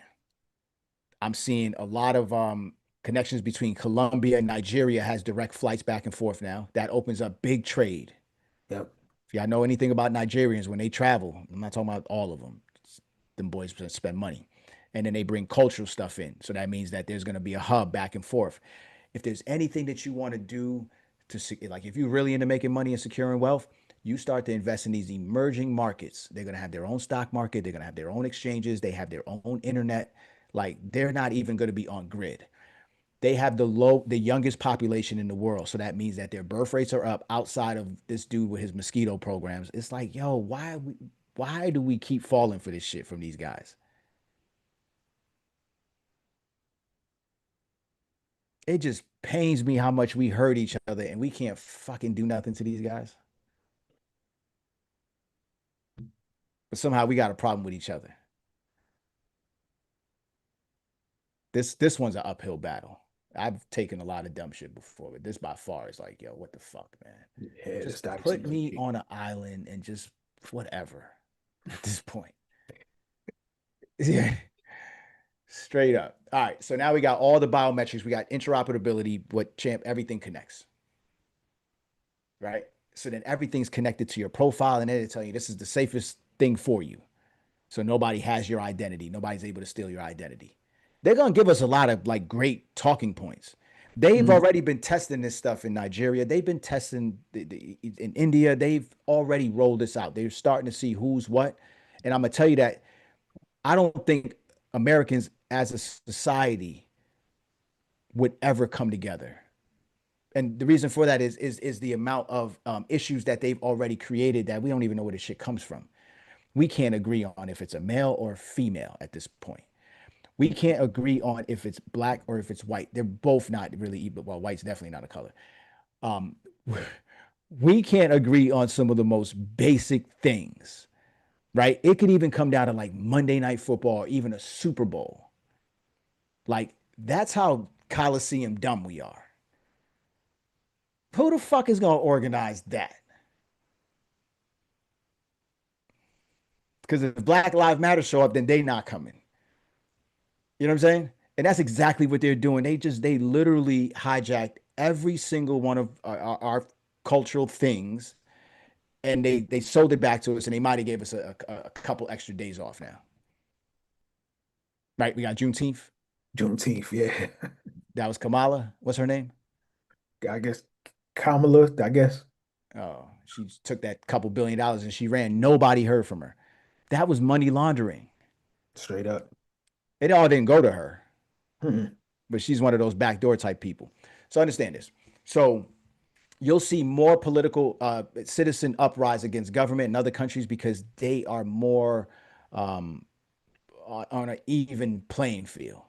I'm seeing a lot of connections between Colombia and Nigeria has direct flights back and forth now. That opens up big trade. yep. If y'all know anything about Nigerians when they travel, I'm not talking about all of them. Them boys spend money. And then they bring cultural stuff in. So that means that there's going to be a hub back and forth. If there's anything that you want to do like if you're really into making money and securing wealth, you start to invest in these emerging markets. They're going to have their own stock market. They're going to have their own exchanges. They have their own internet. Like they're not even going to be on grid. They have the youngest population in the world. So that means that their birth rates are up outside of this dude with his mosquito programs. It's like, yo, why do we keep falling for this shit from these guys? It just pains me how much we hurt each other and we can't fucking do nothing to these guys. But somehow we got a problem with each other. This one's an uphill battle. I've taken a lot of dumb shit before, but this by far is like, yo, what the fuck, man? Yeah, Just this dynasty put gonna me be on an island and just whatever at this point. Yeah, straight up. All right, so now we got all the biometrics. We got interoperability, what champ, everything connects, right? So then everything's connected to your profile, and then they tell you this is the safest thing for you. So nobody has your identity. Nobody's able to steal your identity. They're going to give us a lot of like great talking points. They've Mm. already been testing this stuff in Nigeria. They've been testing in India. They've already rolled this out. They're starting to see who's what. And I'm going to tell you that I don't think Americans as a society would ever come together. And the reason for that is the amount of issues that they've already created that we don't even know where this shit comes from. We can't agree on if it's a male or a female at this point. We can't agree on if it's black or if it's white. They're both not really even, well, white's definitely not a color. Um, we can't agree on some of the most basic things, right? It could even come down to like Monday Night Football or even a Super Bowl. Like, that's how Coliseum dumb we are. Who the fuck is going to organize that? Because if Black Lives Matter show up, then they not coming. You know what I'm saying? And that's exactly what they're doing. They literally hijacked every single one of our cultural things, and they sold it back to us, and they might have gave us a couple extra days off now. Right? We got Juneteenth. Juneteenth, yeah. That was Kamala. What's her name? I guess Kamala, I guess. Oh, she took that couple $1 billion and she ran. Nobody heard from her. That was money laundering. Straight up. It all didn't go to her, Mm-mm. but she's one of those backdoor type people. So understand this. So you'll see more political citizen uprise against government in other countries because they are more um, on an even playing field,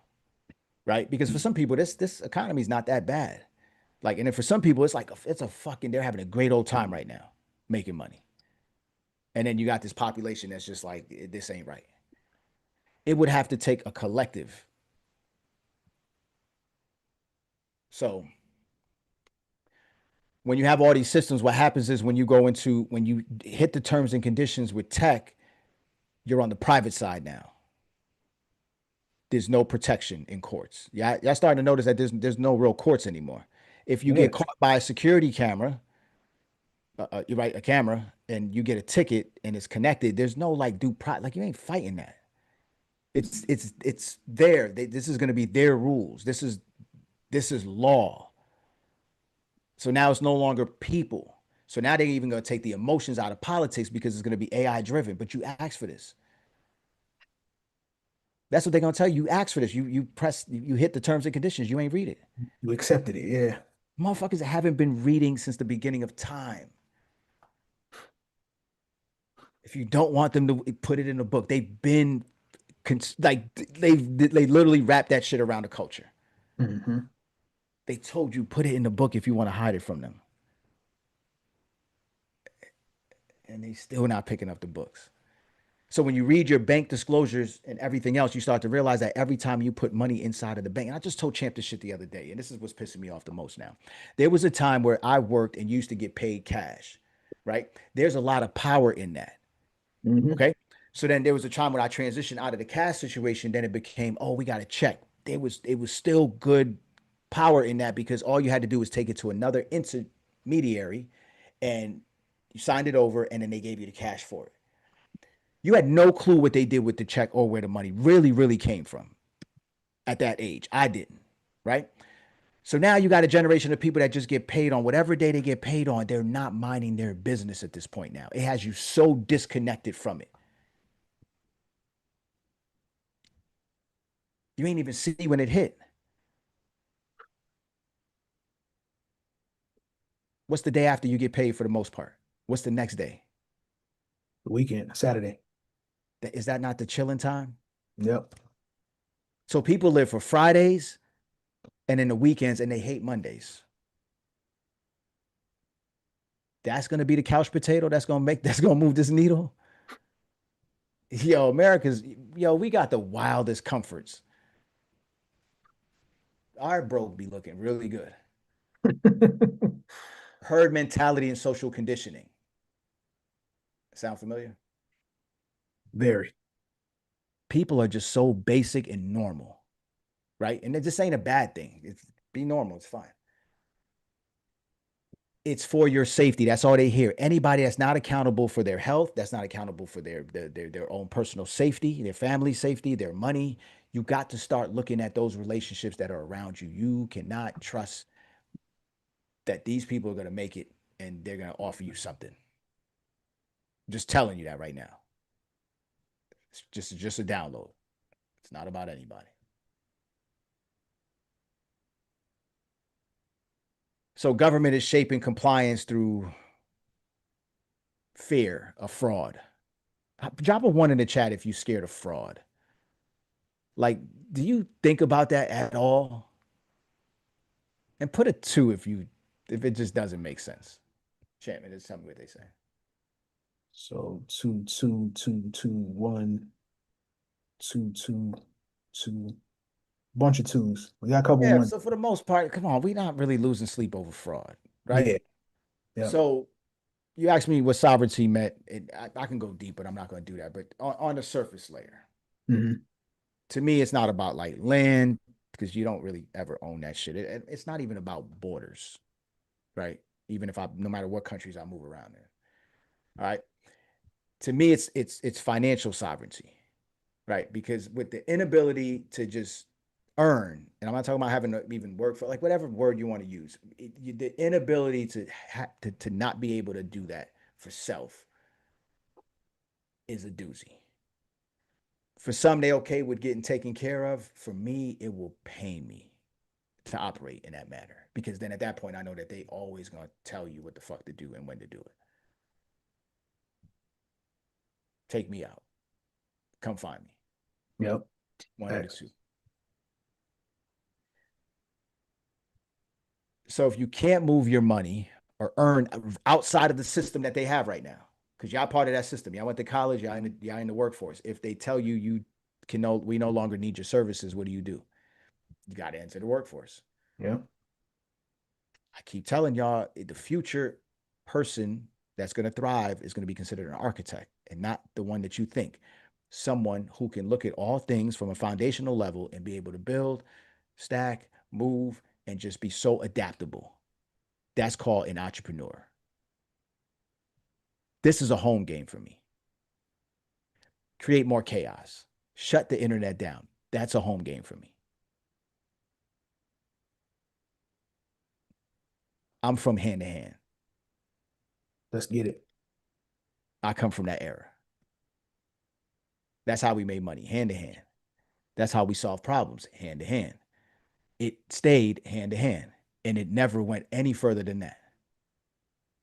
right? Because for some people, this economy is not that bad. Like, and then for some people, it's like it's a fucking they're having a great old time right now, making money. And then you got this population that's just like this ain't right. It would have to take a collective. So when you have all these systems, what happens is when you hit the terms and conditions with tech, you're on the private side now. There's no protection in courts. Yeah, y'all starting to notice that there's no real courts anymore. If you get Yes. caught by a security camera, you write a camera, and you get a ticket and it's connected, there's no like like you ain't fighting that. It's there. This is going to be their rules. This is law. So now it's no longer people. So now they're even going to take the emotions out of politics because it's going to be AI driven. But you asked for this. That's what they're going to tell you. You asked for this. You hit the terms and conditions. You ain't read it. You accepted it, yeah. Motherfuckers that haven't been reading since the beginning of time. If you don't want them to put it in a book, they've been like they literally wrap that shit around the culture. Hmm. They told you put it in the book if you want to hide it from them, and they still not picking up the books. So when you read your bank disclosures and everything else, you start to realize that every time you put money inside of the bank, and I just told Champ this shit the other day, and this is what's pissing me off the most now. There was a time where I worked and used to get paid cash, right? There's a lot of power in that. Hmm. Okay. So then there was a time when I transitioned out of the cash situation. Then it became, oh, we got to check. It was still good power in that because all you had to do was take it to another intermediary and you signed it over and then they gave you the cash for it. You had no clue what they did with the check or where the money really came from at that age. I didn't, right? So now you got a generation of people that just get paid on whatever day they get paid on. They're not minding their business at this point now. It has you so disconnected from it. You ain't even see when it hit. What's the day after you get paid for the most part? What's the next day? The weekend, Saturday. Is that not the chilling time? Yep. So people live for Fridays and then the weekends and they hate Mondays. That's gonna be the couch potato that's gonna move this needle. Yo, we got the wildest comforts. Our broke be looking really good. Herd mentality and social conditioning. Sound familiar? Very. People are just so basic and normal, right? And it just ain't a bad thing. It's be normal, it's fine. it's for your safety. That's all they hear. Anybody that's not accountable for their health, that's not accountable for their own personal safety, their family safety, their money. You got to start looking at those relationships that are around you. You cannot trust that these people are going to make it and they're going to offer you something. I'm just telling you that right now. It's just a download. It's not about anybody. So government is shaping compliance through fear of fraud. Drop a one in the chat if you're scared of fraud. Like, do you think about that at all? And put a two if it just doesn't make sense. Chapman, just tell me what they say. So two, two, two, two, one, two, two, two. Bunch of twos. We got a couple Yeah, ones. so for the most part, come on, we're not really losing sleep over fraud, right? Yeah. Yeah. So you asked me what sovereignty meant. I can go deep, but I'm not going to do that. But on the surface layer, Hmm. to me, it's not about like land because you don't really ever own that shit. It's not even about borders, right? Even if no matter what countries I move around in, all right. To me, it's financial sovereignty, right? Because with the inability to just earn, and I'm not talking about having to even work for like whatever word you want to use, the inability to not be able to do that for self is a doozy. For some, they okay with getting taken care of. For me, it will pain me to operate in that manner because then at that point, I know that they always gonna tell you what the fuck to do and when to do it. Take me out. Come find me. Yep. One of the X. two. So if you can't move your money or earn outside of the system that they have right now, because y'all part of that system, y'all went to college, y'all in the workforce. If they tell you we no longer need your services, what do? You got to enter the workforce. Yep. I keep telling y'all the future person that's going to thrive is going to be considered an architect and not the one that you think. Someone who can look at all things from a foundational level and be able to build, stack, move, and just be so adaptable. That's called an entrepreneur. This is a home game for me. Create more chaos. Shut the internet down. That's a home game for me. I'm from hand to hand. Let's get it. I come from that era. That's how we made money, hand to hand. That's how we solve problems, hand to hand. It stayed hand to hand, and it never went any further than that.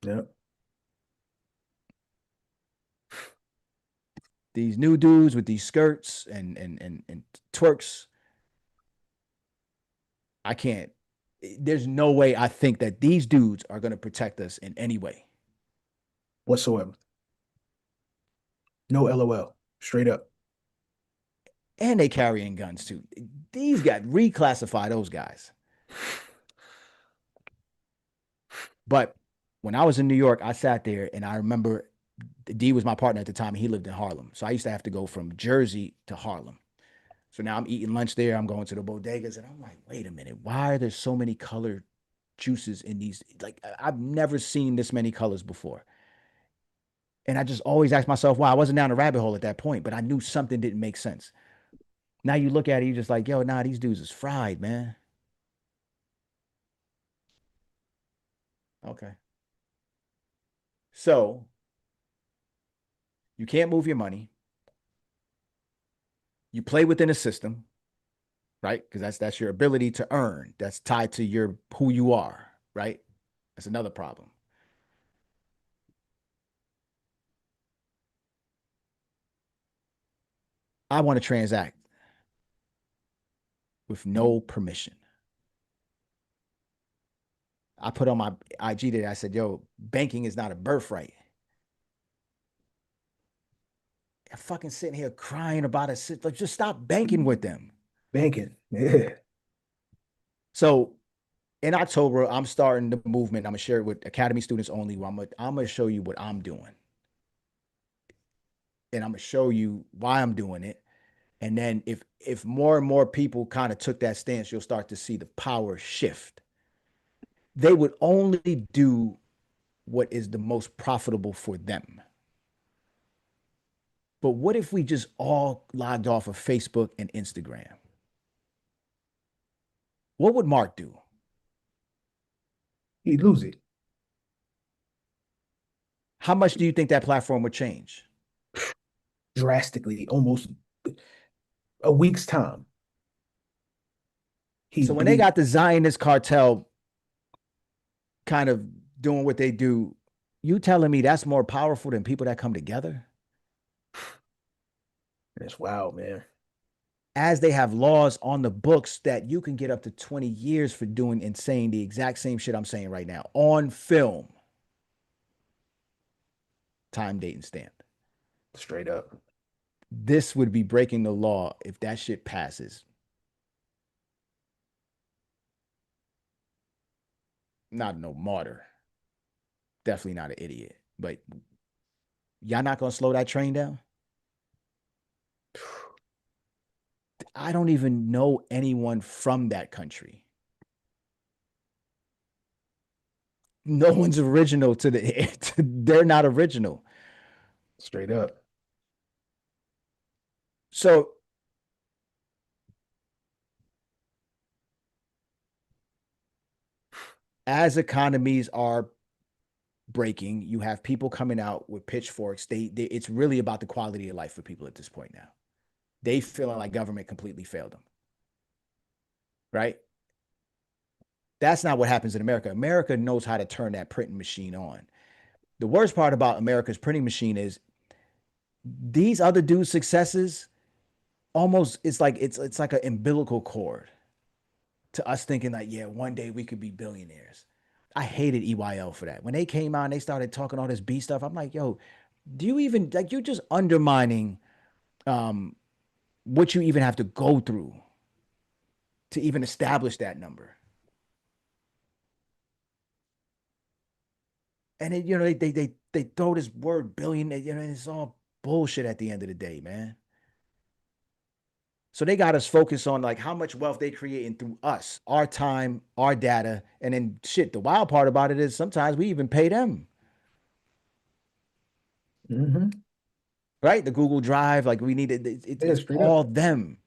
Yep. These new dudes with these skirts and twerks, I can't. There's no way I think that these dudes are going to protect us in any way. Whatsoever. No LOL. Straight up. And they carrying guns too. These guys reclassify those guys. But when I was in New York, I sat there and I remember D was my partner at the time. And he lived in Harlem. So I used to have to go from Jersey to Harlem. So now I'm eating lunch there. I'm going to the bodegas and I'm like, wait a minute. Why are there so many colored juices in these? Like, I've never seen this many colors before. And I just always ask myself, why? I wasn't down a rabbit hole at that point, but I knew something didn't make sense. Now you look at it, you're just like, yo, nah, these dudes is fried, man. Okay. So you can't move your money. You play within a system, right? Because that's your ability to earn. That's tied to your who you are, right? That's another problem. I want to transact with no permission. I put on my IG that I said, yo, banking is not a birthright. I'm fucking sitting here crying about it. Like, just stop banking with them. Banking. Yeah. So in October, I'm starting the movement. I'm gonna share it with Academy students only. Where I'm gonna show you what I'm doing, and I'm gonna show you why I'm doing it. And then if more and more people kind of took that stance, you'll start to see the power shift. They would only do what is the most profitable for them. But what if we just all logged off of Facebook and Instagram? What would Mark do? He'd lose it How much do you think that platform would change? drastically, almost a week's time. So He'd when they bleed. got the Zionist cartel kind of doing what they do, you telling me that's more powerful than people that come together? That's wild, man. As they have laws on the books that you can get up to 20 years for doing and saying the exact same shit I'm saying right now on film, time, date, and stamp. Straight up. This would be breaking the law if that shit passes. Not no martyr. Definitely not an idiot. But y'all not gonna slow that train down? I don't even know anyone from that country. No one's original to the they're not original. Straight up. So as economies are breaking, you have people coming out with pitchforks. They it's really about the quality of life for people at this point now. They feeling like government completely failed them. Right? That's not what happens in America. America knows how to turn that printing machine on. The worst part about America's printing machine is these other dudes' successes almost it's like an umbilical cord to us thinking like, yeah, one day we could be billionaires. I hated EYL for that. When they came out and they started talking all this B stuff, I'm like, yo, do you even like you're just undermining um what you even have to go through to even establish that number. And then, they throw this word billion, it's all bullshit at the end of the day, man. So they got us focused on like how much wealth they creating through us, our time, our data, and then shit. The wild part about it is sometimes we even pay them, Hmm. right? The Google Drive, like we need it. Yeah, It's straight up. all them.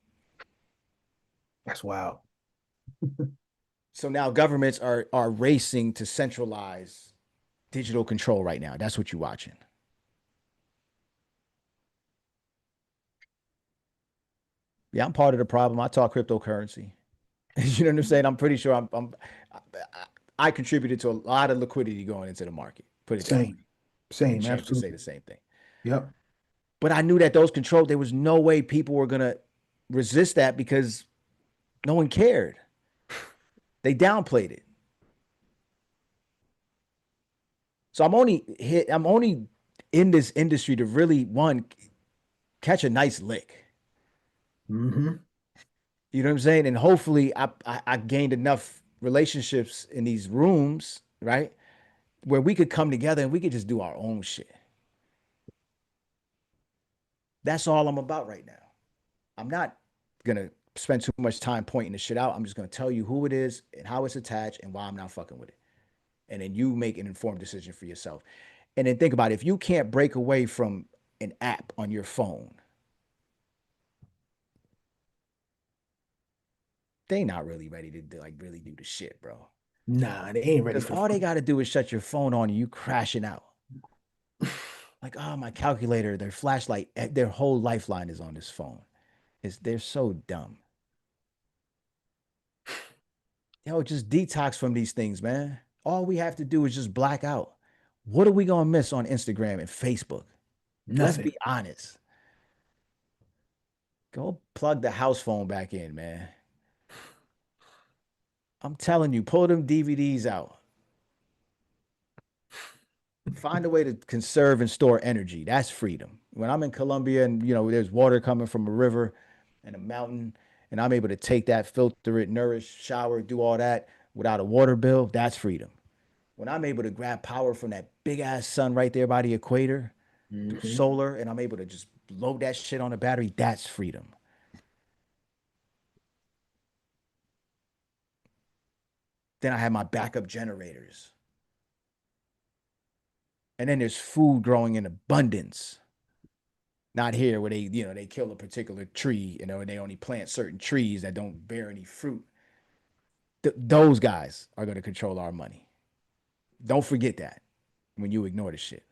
That's wild. So now governments are racing to centralize digital control right now. That's what you're watching. Yeah, I'm part of the problem. I talk cryptocurrency. You know what I'm saying? I'm pretty sure I contributed to a lot of liquidity going into the market. Put it that way. Same. I'm Same. ashamed to say the Absolutely. same thing. Yep. But I knew that those controls, there was no way people were gonna resist that because no one cared. They downplayed it. So I'm only in this industry to really one catch a nice lick. Hmm. You know what I'm saying? And hopefully I gained enough relationships in these rooms, right? Where we could come together and we could just do our own shit. That's all I'm about right now. I'm not gonna spend too much time pointing the shit out. I'm just gonna tell you who it is and how it's attached and why I'm not fucking with it. And then you make an informed decision for yourself. And then think about it. If you can't break away from an app on your phone, they not really ready to like really do the shit, bro. Nah, they ain't ready Because for all they free. got to do is shut your phone on and you crashing out. Like, oh, my calculator, their flashlight, their whole lifeline is on this phone. They're so dumb. Yo, just detox from these things, man. All we have to do is just black out. What are we gonna miss on Instagram and Facebook? Let's Nothing. be honest. Go plug the house phone back in, man. I'm telling you, pull them DVDs out. Find a way to conserve and store energy. That's freedom. When I'm in Colombia and there's water coming from a river and a mountain, and I'm able to take that, filter it, nourish, shower, do all that without a water bill, that's freedom. When I'm able to grab power from that big ass sun right there by the equator through Hmm. solar, and I'm able to just load that shit on a battery, that's freedom. Then I have my backup generators. And then there's food growing in abundance. Not here where they kill a particular tree, and they only plant certain trees that don't bear any fruit. Those guys are going to control our money. Don't forget that when you ignore the shit.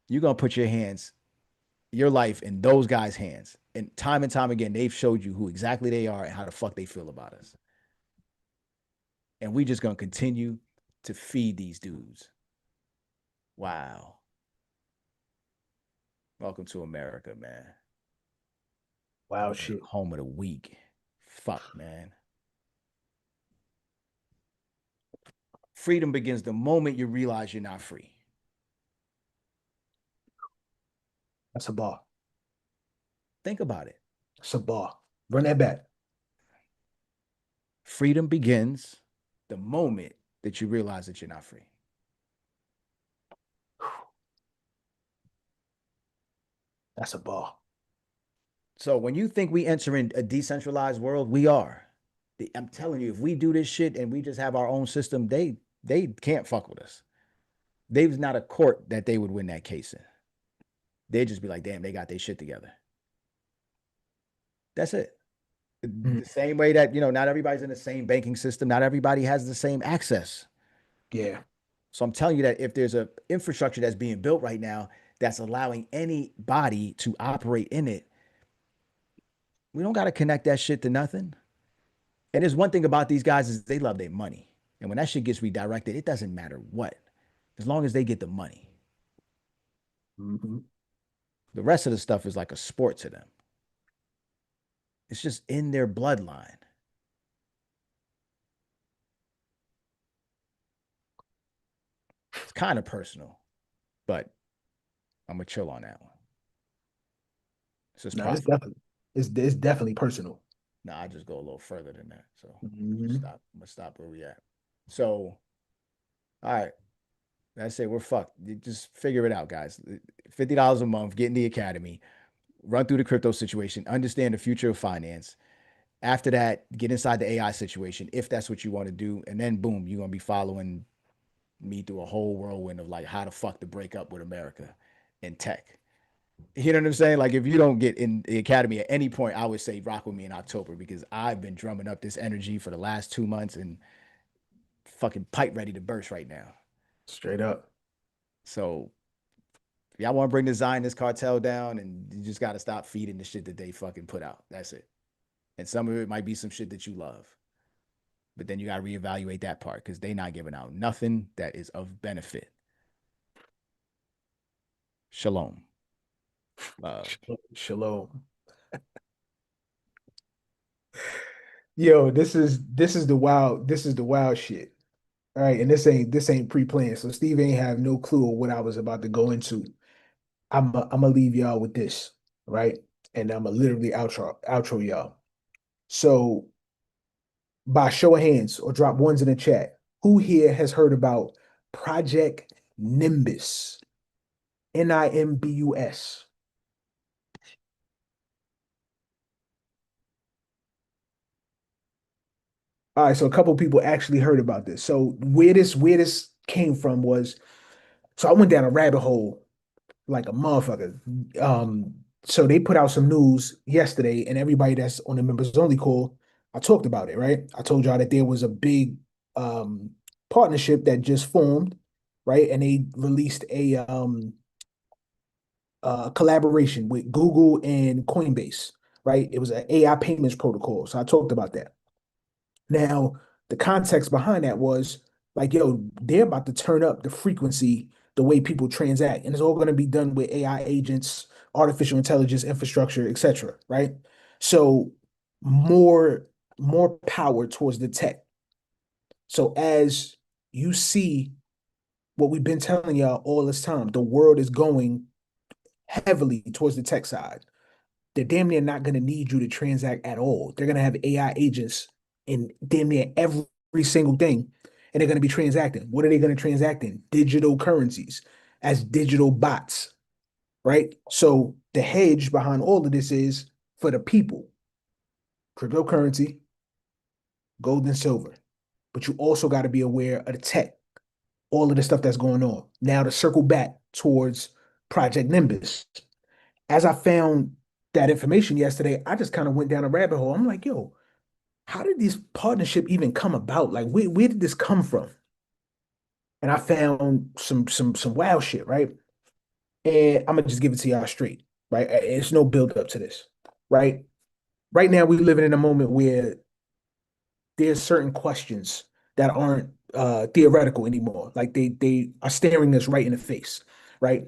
You're going to put your life in those guys' hands. And time again, they've showed you who exactly they are and how the fuck they feel about us. And we just going to continue to feed these dudes. Wow. Welcome to America, man. Wow, shit. Home of the week. Fuck, man. Freedom begins the moment you realize you're not free. That's a bar. Think about it. That's a bar. Run that back. Freedom begins the moment that you realize that you're not free. That's a bar. So when you think we enter in a decentralized world, we are. I'm telling you, if we do this shit and we just have our own system, they can't fuck with us. There's not a court that they would win that case in. They'd just be like, damn, they got their shit together. That's it. The same way that, not everybody's in the same banking system. Not everybody has the same access. Yeah. So I'm telling you that if there's a infrastructure that's being built right now that's allowing anybody to operate in it, we don't got to connect that shit to nothing. And there's one thing about these guys is they love their money. And when that shit gets redirected, it doesn't matter what, as long as they get the money. Mm-hmm. The rest of the stuff is like a sport to them. It's just in their bloodline. It's kind of personal, but I'm gonna chill on that one. It's just No, it's definitely personal. Nah, I just go a little further than that. So Mm-hmm. I'm gonna stop where we at. So, all right, that's it. We're fucked. You just figure it out, guys. $50 a month, get in the academy, run through the crypto situation, understand the future of finance. After that, get inside the AI situation if that's what you want to do, and then boom, you're gonna be following me through a whole whirlwind of like how the fuck to break up with America in tech. You know what I'm saying? Like if you don't get in the academy at any point, I would say rock with me in October because I've been drumming up this energy for the last 2 months and fucking pipe ready to burst right now. Straight up. So if y'all want to bring the Zionist cartel down, and you just got to stop feeding the shit that they fucking put out. That's it. And some of it might be some shit that you love. But then you got to reevaluate that part because they not giving out nothing that is of benefit. Shalom. Shalom. Yo, this is the wild shit. All right, and this ain't pre-planned. So Steve ain't have no clue of what I was about to go into. I'm gonna leave y'all with this, right? And I'm gonna literally outro y'all. So by show of hands or drop ones in the chat, who here has heard about Project Nimbus? Nimbus. All right, so a couple people actually heard about this. So where this came from was, so I went down a rabbit hole like a motherfucker. So they put out some news yesterday, and everybody that's on the members only call, I talked about it, right? I told y'all that there was a big um partnership that just formed, right? And they released a collaboration with Google and Coinbase, right? It was an AI payments protocol. So I talked about that. Now, the context behind that was like, yo, they're about to turn up the frequency, the way people transact, and it's all going to be done with AI agents, artificial intelligence, infrastructure, etc. Right? So more more power towards the tech. So as you see what we've been telling y'all all this time, the world is going heavily towards the tech side. They're damn near not going to need you to transact at all. They're going to have AI agents in damn near every single thing, and they're going to be transacting. What are they going to transact in? Digital currencies as digital bots, right? So the hedge behind all of this is for the people, cryptocurrency, gold and silver. But you also got to be aware of the tech. all of the stuff that's going on. Now to circle back towards Project Nimbus. As I found that information yesterday, I just kind of went down a rabbit hole. I'm like, yo, how did this partnership even come about? Like, where did this come from? And I found some wild shit, right? And I'm gonna just give it to y'all straight, right? It's no build up to this, right? Right now, we're living in a moment where there's certain questions that aren't theoretical anymore. Like they are staring us right in the face, right?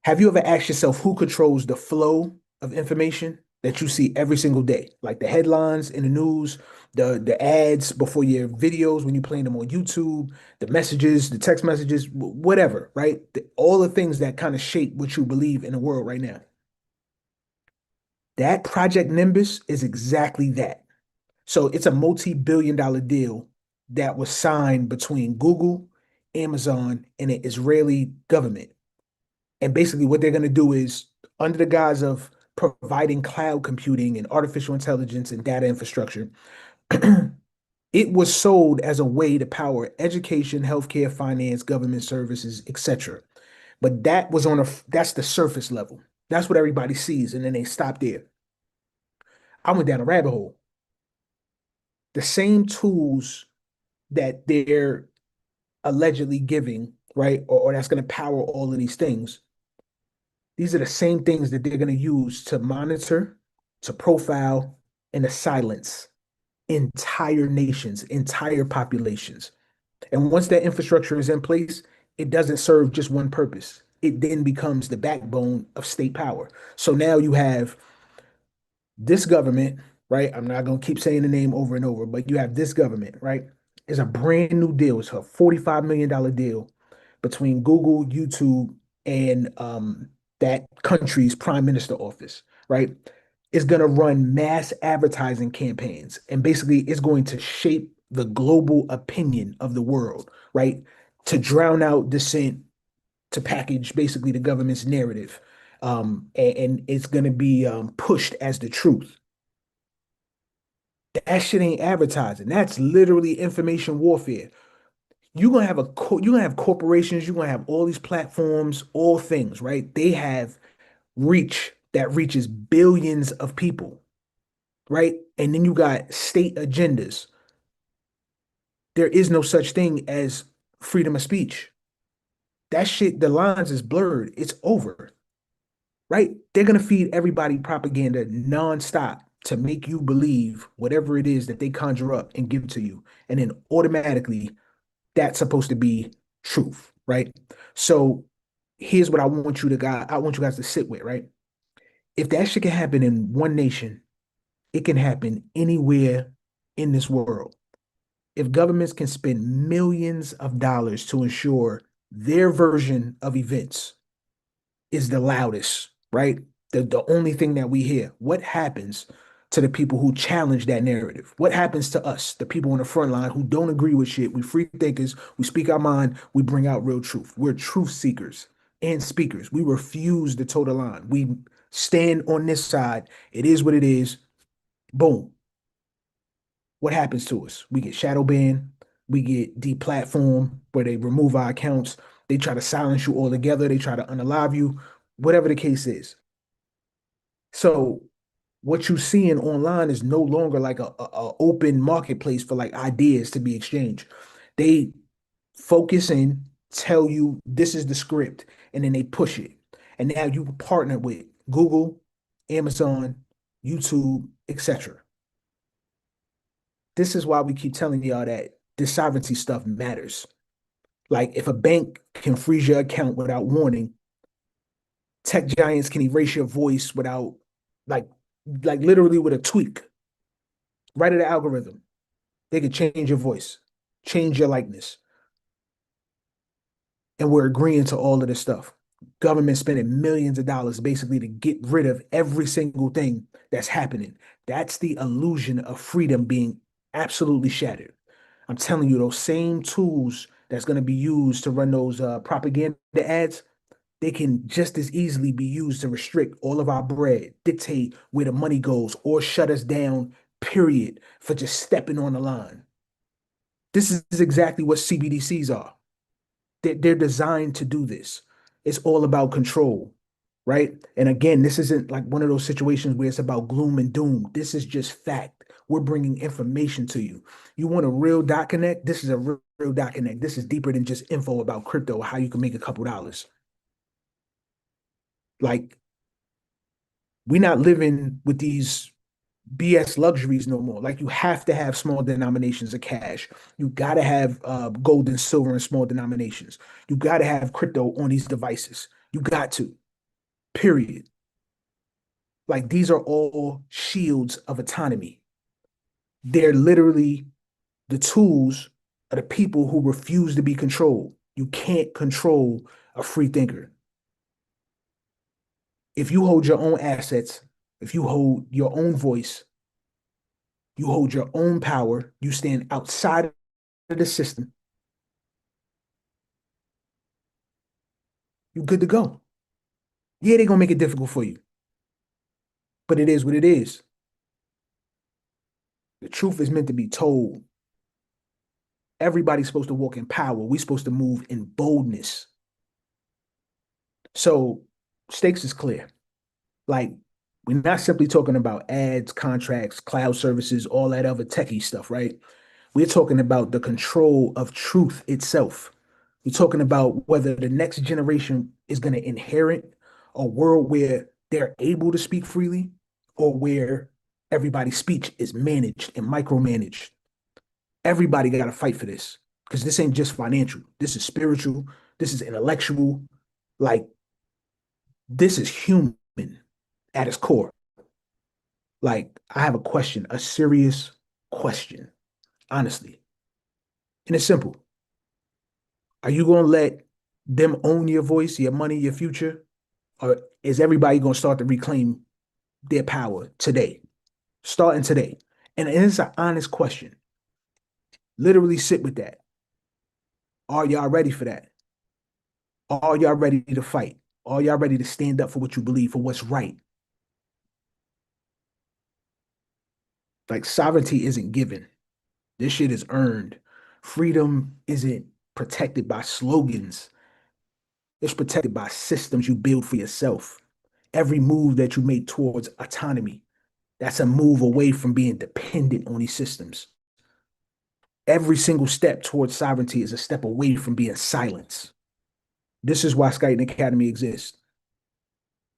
Have you ever asked yourself who controls the flow of information that you see every single day? Like the headlines in the news, the ads before your videos when you're playing them on YouTube, the messages, the text messages, whatever, right? All the things that kind of shape what you believe in the world right now. That Project Nimbus is exactly that. So it's a multi-billion-dollar deal that was signed between Google, Amazon, and the Israeli government. And basically, what they're going to do is, under the guise of providing cloud computing and artificial intelligence and data infrastructure, it was sold as a way to power education, healthcare, finance, government services, etc. But that's the surface level. That's what everybody sees, and then they stop there. I went down a rabbit hole. The same tools that they're allegedly giving, right, or that's going to power all of these things. These are the same things that they're going to use to monitor, to profile, and to silence entire nations, entire populations. And once that infrastructure is in place, it doesn't serve just one purpose. It then becomes the backbone of state power. So now you have this government, right? I'm not going to keep saying the name over and over, but you have this government, right? It's a brand new deal. It's a $45 million deal between Google, YouTube, and that country's prime minister office, right? It's going to run mass advertising campaigns. And basically, it's going to shape the global opinion of the world, right? To drown out dissent, to package basically the government's narrative. And it's going to be pushed as the truth. That shit ain't advertising. That's literally information warfare. You're gonna have corporations, you're gonna have all these platforms, all things, right? They have reach that reaches billions of people, right? And then you got state agendas. There is no such thing as freedom of speech. That shit, the lines is blurred. It's over, right? They're gonna feed everybody propaganda nonstop to make you believe whatever it is that they conjure up and give to you. And then automatically that's supposed to be truth, right? So here's what I want you guys to sit with, right? If that shit can happen in one nation, it can happen anywhere in this world. If governments can spend millions of dollars to ensure their version of events is the loudest, right? The only thing that we hear. What happens to the people who challenge that narrative? What happens to us, the people on the front line who don't agree with shit? We free thinkers, we speak our mind, we bring out real truth. We're truth seekers and speakers. We refuse to toe the line. We stand on this side. It is what it is. Boom. What happens to us? We get shadow banned, we get deplatformed, where they remove our accounts, they try to silence you altogether, they try to unalive you, whatever the case is. So what you're seeing online is no longer like a open marketplace for like ideas to be exchanged. They focus in, tell you this is the script, and then they push it. And now you partner with Google, Amazon, YouTube, etc. This is why we keep telling y'all that this sovereignty stuff matters. Like if a bank can freeze your account without warning, tech giants can erase your voice without like literally with a tweak, right of the algorithm. They could change your voice, change your likeness. And we're agreeing to all of this stuff. Government spending millions of dollars basically to get rid of every single thing that's happening. That's the illusion of freedom being absolutely shattered. I'm telling you, those same tools that's going to be used to run those propaganda ads, they can just as easily be used to restrict all of our bread, dictate where the money goes, or shut us down, period, for just stepping on the line. This is exactly what CBDCs are. They're designed to do this. It's all about control, right? And again, this isn't like one of those situations where it's about gloom and doom. This is just fact. We're bringing information to you. You want a real dot connect? This is a real dot connect. This is deeper than just info about crypto, how you can make a couple dollars. Like, we're not living with these BS luxuries no more. Like, you have to have small denominations of cash. You got to have gold and silver in small denominations. You got to have crypto on these devices. You got to, period. Like, these are all shields of autonomy. They're literally the tools of the people who refuse to be controlled. You can't control a free thinker. If you hold your own assets, if you hold your own voice, you hold your own power, you stand outside of the system, you're good to go. Yeah, they're gonna make it difficult for you, but it is what it is. The truth is meant to be told. Everybody's supposed to walk in power. We're supposed to move in boldness. So stakes is clear. Like, we're not simply talking about ads, contracts, cloud services, all that other techie stuff, right? We're talking about the control of truth itself. We're talking about whether the next generation is going to inherit a world where they're able to speak freely or where everybody's speech is managed and micromanaged. Everybody got to fight for this because this ain't just financial. This is spiritual. This is intellectual. Like, this is human at its core. Like, I have a question, a serious question, honestly. And it's simple. Are you going to let them own your voice, your money, your future? Or is everybody going to start to reclaim their power today, starting today? And it's an honest question. Literally sit with that. Are y'all ready for that? Are y'all ready to fight? Are y'all ready to stand up for what you believe, for what's right? Like, sovereignty isn't given. This shit is earned. Freedom isn't protected by slogans. It's protected by systems you build for yourself. Every move that you make towards autonomy, that's a move away from being dependent on these systems. Every single step towards sovereignty is a step away from being silenced. This is why Skype Academy exists.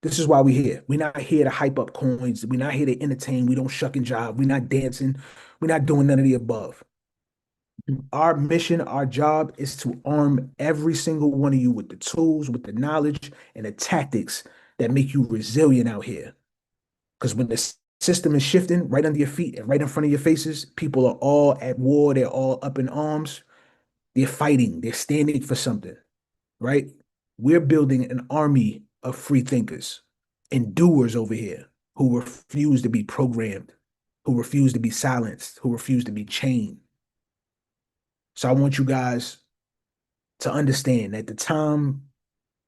This is why we're here. We're not here to hype up coins. We're not here to entertain. We don't shuck and jive. We're not dancing. We're not doing none of the above. Our mission, our job is to arm every single one of you with the tools, with the knowledge, and the tactics that make you resilient out here. Because when the system is shifting right under your feet and right in front of your faces, people are all at war. They're all up in arms. They're fighting. They're standing for something, right? We're building an army of free thinkers and doers over here who refuse to be programmed, who refuse to be silenced, who refuse to be chained. So I want you guys to understand that the time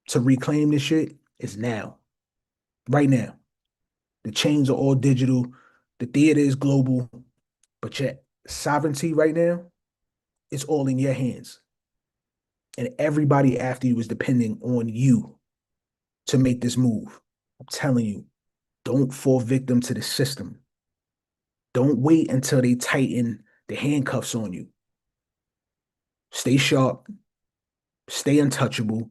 to reclaim this shit is now, right now. The chains are all digital. The theater is global, but yet sovereignty right now, it's all in your hands. And everybody after you is depending on you to make this move. I'm telling you, don't fall victim to the system. Don't wait until they tighten the handcuffs on you. Stay sharp, stay untouchable,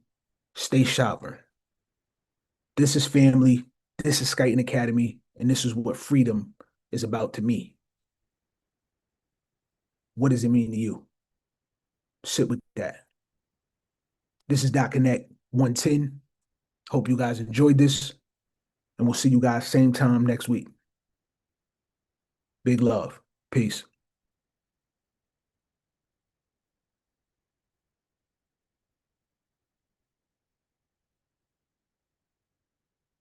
stay sovereign. This is family. This is Skyton Academy, and this is what freedom is about to me. What does it mean to you? Sit with that. This is Dot Connect 110. Hope you guys enjoyed this, and we'll see you guys same time next week. Big love. Peace.